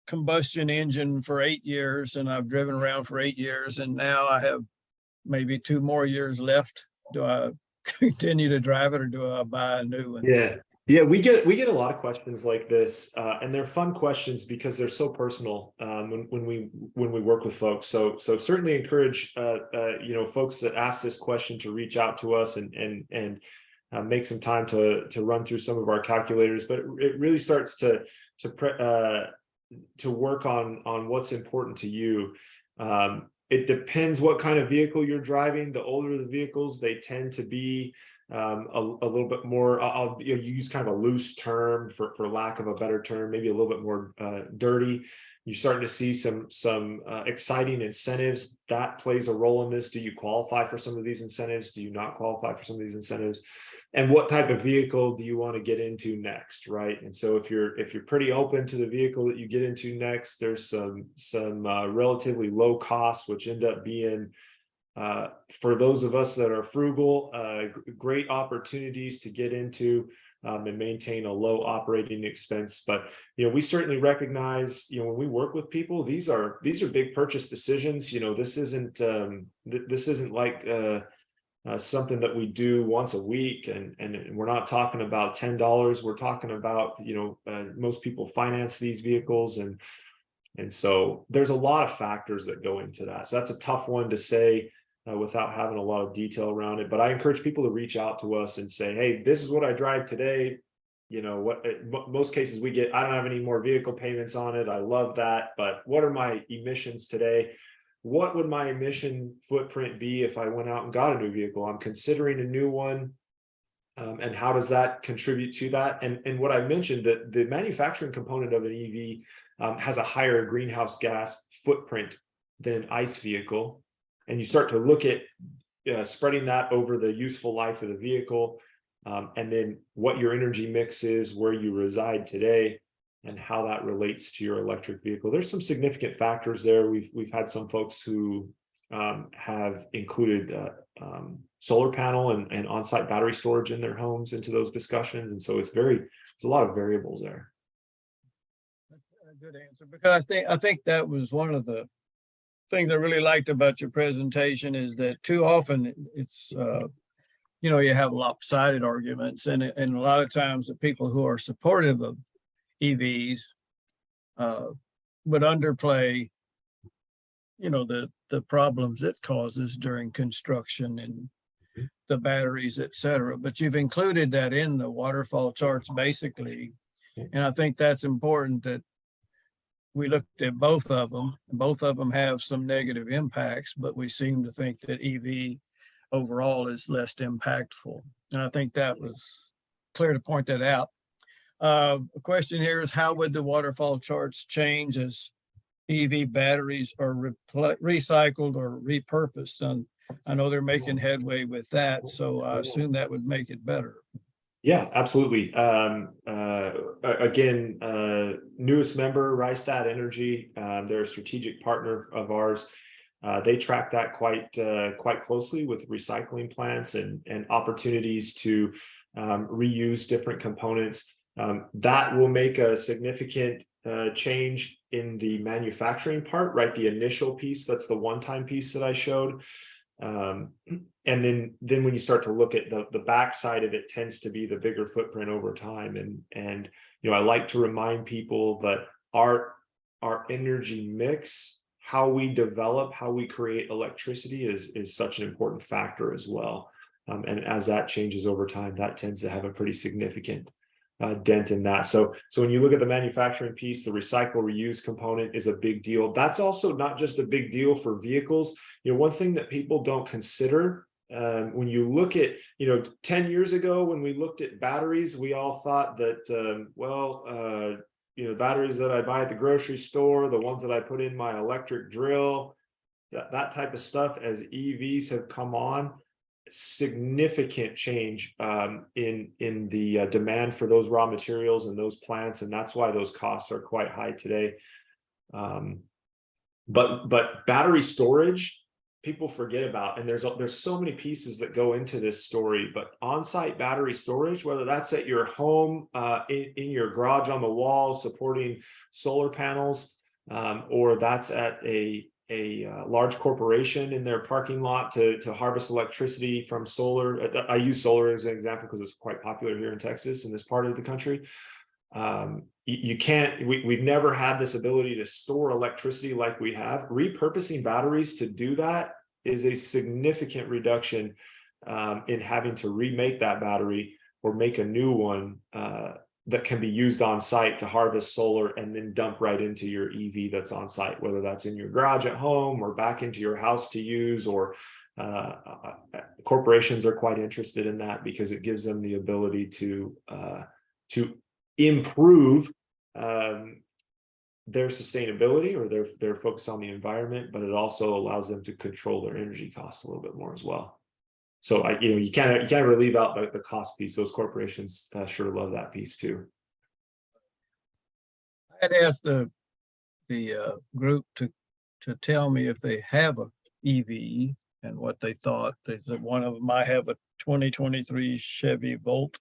combustion engine for 8 years and I've driven around for 8 years and now I have maybe 2 more years left. Do I continue to drive it or do I buy a new one? Yeah, we get a lot of questions like this, and they're fun questions because they're so personal when we work with folks. So certainly encourage folks that ask this question to reach out to us and make some time to run through some of our calculators. But it really starts to work on what's important to you. It depends what kind of vehicle you're driving. The older the vehicles, they tend to be a little bit more, I'll use kind of a loose term for lack of a better term, maybe a little bit more dirty. You're starting to see some exciting incentives that plays a role in this. Do you qualify for some of these incentives? Do you not qualify for some of these incentives? And what type of vehicle do you want to get into next, right? And so if you're pretty open to the vehicle that you get into next, there's some relatively low costs, which end up being for those of us that are frugal, great opportunities to get into and maintain a low operating expense. But we certainly recognize when we work with people, these are big purchase decisions. This isn't like something that we do once a week, and we're not talking about $10. We're talking about most people finance these vehicles, and so there's a lot of factors that go into that. So that's a tough one to say without having a lot of detail around it. But I encourage people to reach out to us and say, hey, this is what I drive today. Most cases we get, I don't have any more vehicle payments on it. I love that. But what are my emissions today? What would my emission footprint be if I went out and got a new vehicle? I'm considering a new one. And how does that contribute to that? And what I mentioned, that the manufacturing component of an EV has a higher greenhouse gas footprint than an ICE vehicle. And you start to look at spreading that over the useful life of the vehicle, and then what your energy mix is, where you reside today, and how that relates to your electric vehicle. There's some significant factors there. We've had some folks who have included solar panel and on-site battery storage in their homes into those discussions, and so there's a lot of variables there. That's a good answer, because I think that was one of the things I really liked about your presentation, is that too often it's you have lopsided arguments, and a lot of times the people who are supportive of EVs would underplay the problems it causes during construction and the batteries, etc. But you've included that in the waterfall charts basically, and I think that's important, that we looked at both of them. Both of them have some negative impacts, but we seem to think that EV overall is less impactful. And I think that was clear to point that out. The question here is, how would the waterfall charts change as EV batteries are recycled or repurposed? And I know they're making headway with that, so I assume that would make it better. Yeah, absolutely. Again, newest member, Rystad Energy, they're a strategic partner of ours. They track that quite closely with recycling plants and opportunities to reuse different components. That will make a significant change in the manufacturing part, right? The initial piece, that's the one-time piece that I showed. And then when you start to look at the back side of it, tends to be the bigger footprint over time. And you know, I like to remind people that our energy mix, how we develop, how we create electricity is such an important factor as well. And as that changes over time, that tends to have a pretty significant dent in that. So when you look at the manufacturing piece, the recycle reuse component is a big deal. That's also not just a big deal for vehicles. You know, one thing that people don't consider when you look at, you know, 10 years ago, when we looked at batteries, we all thought that, you know, batteries that I buy at the grocery store, the ones that I put in my electric drill, that type of stuff, as EVs have come on, significant change in the demand for those raw materials and those plants, and that's why those costs are quite high today. But battery storage, people forget about, and there's so many pieces that go into this story. But on-site battery storage, whether that's at your home, in your garage on the wall supporting solar panels, or that's at a large corporation in their parking lot to harvest electricity from solar. I use solar as an example because it's quite popular here in Texas, in this part of the country. You can't, we've never had this ability to store electricity like we have. Repurposing batteries to do that is a significant reduction in having to remake that battery or make a new one that can be used on site to harvest solar and then dump right into your EV that's on site, whether that's in your garage at home or back into your house to use. Or corporations are quite interested in that because it gives them the ability to improve their sustainability or their focus on the environment, but it also allows them to control their energy costs a little bit more as well. So you can't really leave out the cost piece. Those corporations sure love that piece too. I had asked the group to tell me if they have a EV and what they thought. They said one of them, I have a 2023 Chevy Volt.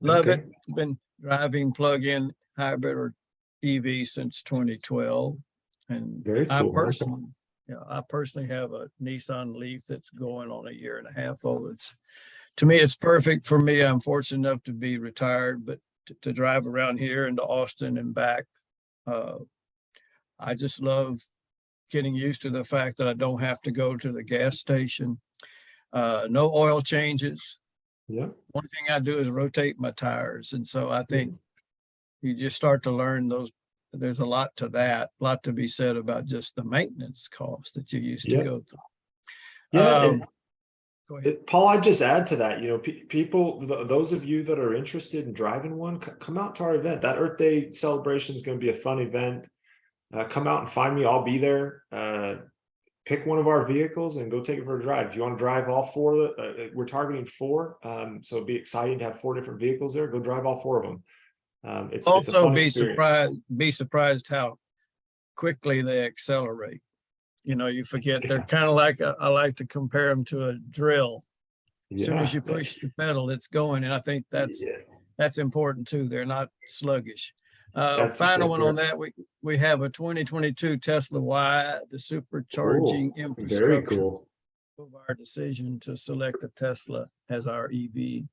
Love Okay. it. Been driving plug-in hybrid or EV since 2012. And Very cool. I personally have a Nissan Leaf that's going on 1.5 years old. To me, it's perfect for me. I'm fortunate enough to be retired, but to drive around here into Austin and back, I just love getting used to the fact that I don't have to go to the gas station. No oil changes. Yeah. One thing I do is rotate my tires. And so I think you just start to learn those. There's a lot to that, a lot to be said about just the maintenance costs that you used to go through. Yeah. Go ahead. Paul, I'd just add to that, people, those of you that are interested in driving one, come out to our event. That Earth Day celebration is going to be a fun event. Come out and find me. I'll be there. Pick one of our vehicles and go take it for a drive. If you want to drive all four, we're targeting 4. So it'd be exciting to have 4 different vehicles there. Go drive all 4 of them. It's a fun experience. Be surprised how quickly they accelerate. You forget they're kind of like I like to compare them to a drill. As soon as you push the pedal, it's going, and I think that's important too. They're not sluggish. Final one on that, we have a 2022 Tesla Y, the supercharging infrastructure. Very cool. Of our decision to select a Tesla as our EV.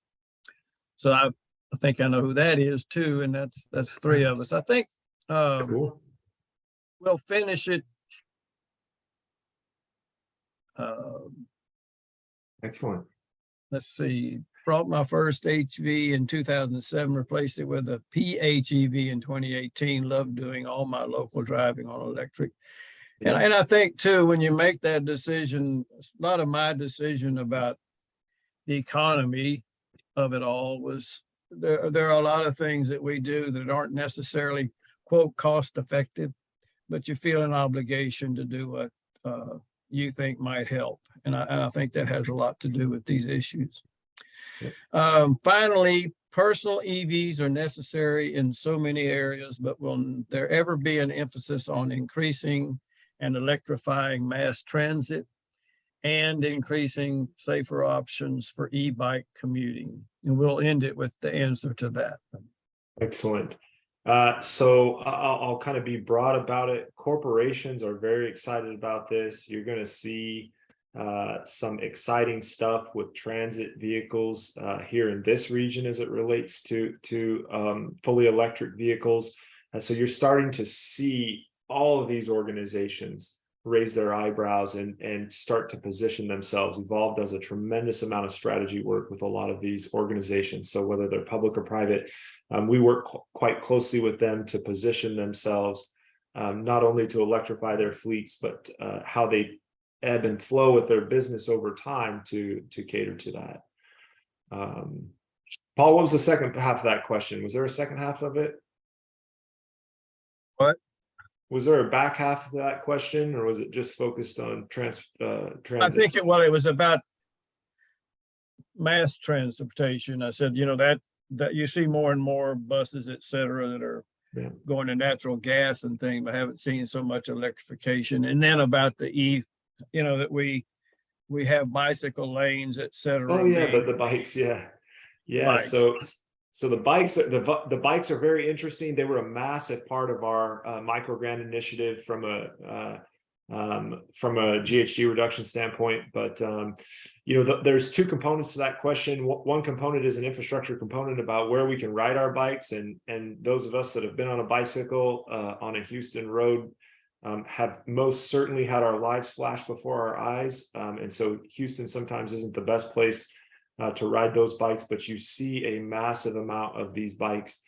So I think I know who that is too, and that's 3 of us. I think Cool. We'll finish it. Excellent. Let's see. Brought my first HV in 2007, replaced it with a PHEV in 2018. Love doing all my local driving on electric. And I think too, when you make that decision, a lot of my decision about the economy of it all was there are a lot of things that we do that aren't necessarily, quote, cost effective, but you feel an obligation to do what you think might help. And I think that has a lot to do with these issues. Finally, personal EVs are necessary in so many areas, but will there ever be an emphasis on increasing and electrifying mass transit and increasing safer options for e-bike commuting? And we'll end it with the answer to that. Excellent. So I'll kind of be broad about it. Corporations are very excited about this. You're going to see some exciting stuff with transit vehicles here in this region as it relates to fully electric vehicles. And so you're starting to see all of these organizations raise their eyebrows and start to position themselves. Evolve does a tremendous amount of strategy work with a lot of these organizations. So whether they're public or private, we work quite closely with them to position themselves, not only to electrify their fleets, but how they ebb and flow with their business over time to cater to that. Paul, what was the second half of that question? Was there a second half of it? What? Was there a back half of that question, or was it just focused on transit? I think it was about mass transportation. I said, that you see more and more buses, et cetera, that are going to natural gas and things, but I haven't seen so much electrification. And then about the that we have bicycle lanes, et cetera. Oh yeah, the bikes, yeah. Bikes. So the bikes are very interesting. They were a massive part of our microgrant initiative from a GHG reduction standpoint. But there's two components to that question. One component is an infrastructure component about where we can ride our bikes, and those of us that have been on a bicycle on a Houston road have most certainly had our lives flash before our eyes. And so Houston sometimes isn't the best place to ride those bikes, but you see a massive amount of these bikes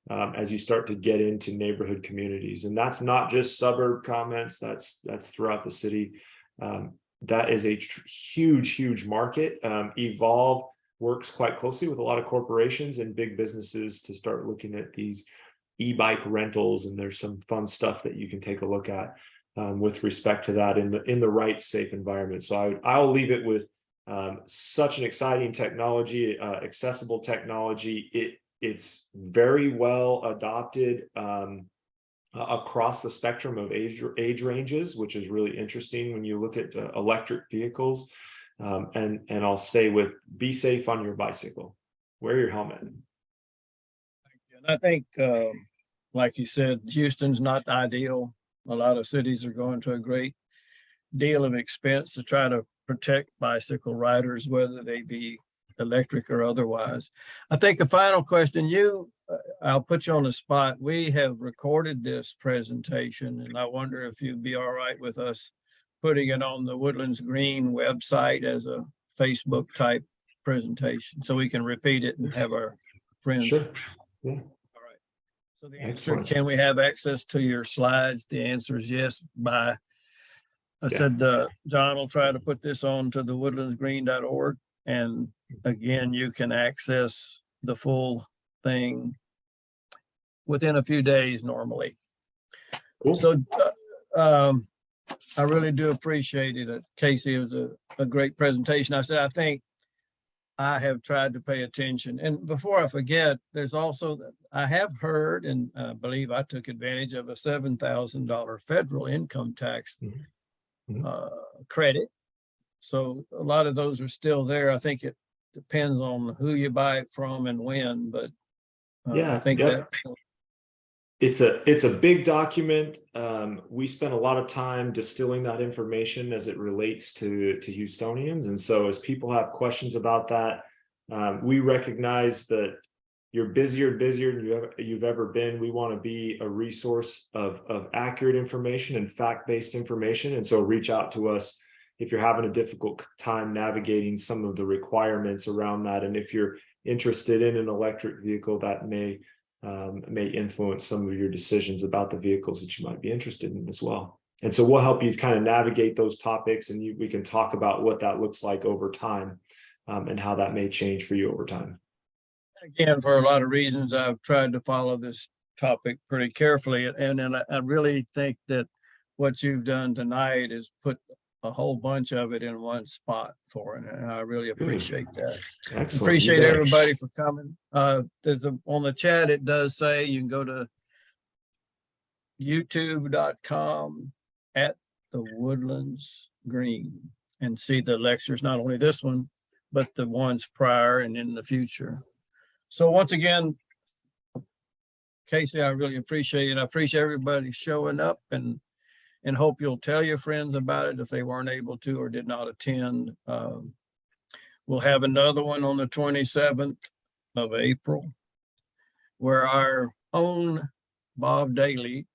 as you start to get into neighborhood communities. And that's not just suburb comments, that's throughout the city. That is a huge market. Evolve works quite closely with a lot of corporations and big businesses to start looking at these e-bike rentals, and there's some fun stuff that you can take a look at with respect to that in the right safe environment. So I'll leave it with such an exciting technology, accessible technology. It's very well adopted across the spectrum of age ranges, which is really interesting when you look at electric vehicles. And I'll stay with be safe on your bicycle. Wear your helmet. And I think, like you said, Houston's not ideal. A lot of cities are going to a great deal of expense to try to protect bicycle riders, whether they be electric or otherwise. I think a final question, I'll put you on the spot. We have recorded this presentation, and I wonder if you'd be all right with us putting it on the Woodlands Green website as a Facebook type presentation, so we can repeat it and have our friends. Sure. Yeah. All right. So the answer, can we have access to your slides? The answer is yes. I said, John will try to put this on to the woodlandsgreen.org. And again, you can access the full thing within a few days normally. Cool. So I really do appreciate it. Casey, it was a great presentation. I said, I think I have tried to pay attention. And before I forget, there's also, I have heard, and I believe I took advantage of a $7,000 federal income tax credit. So a lot of those are still there. I think it depends on who you buy it from and when, but I think that it's a big document. We spent a lot of time distilling that information as it relates to Houstonians. And so as people have questions about that, we recognize that you're busier than you've ever been. We want to be a resource of accurate information and fact-based information. And so reach out to us if you're having a difficult time navigating some of the requirements around that. And if you're interested in an electric vehicle, that may influence some of your decisions about the vehicles that you might be interested in as well. And so we'll help you kind of navigate those topics, and we can talk about what that looks like over time and how that may change for you over time. Again, for a lot of reasons, I've tried to follow this topic pretty carefully. And I really think that what you've done tonight is put a whole bunch of it in one spot for it, and I really appreciate that. Excellent. You Appreciate bet. everybody for coming. There's on the chat, it does say you can go to youtube.com at the Woodlands Green and see the lectures, not only this one, but the ones prior and in the future. So once again, Casey, I really appreciate it. I appreciate everybody showing up, and hope you'll tell your friends about it if they weren't able to or did not attend. We'll have another one on the 27th of April, where our own Bob Daly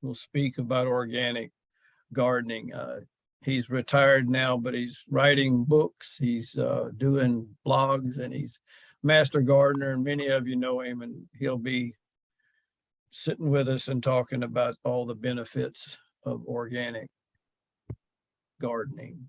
will speak about organic gardening. He's retired now, but he's writing books, he's doing blogs, and he's master gardener, and many of you know him, and he'll be sitting with us and talking about all the benefits of organic gardening.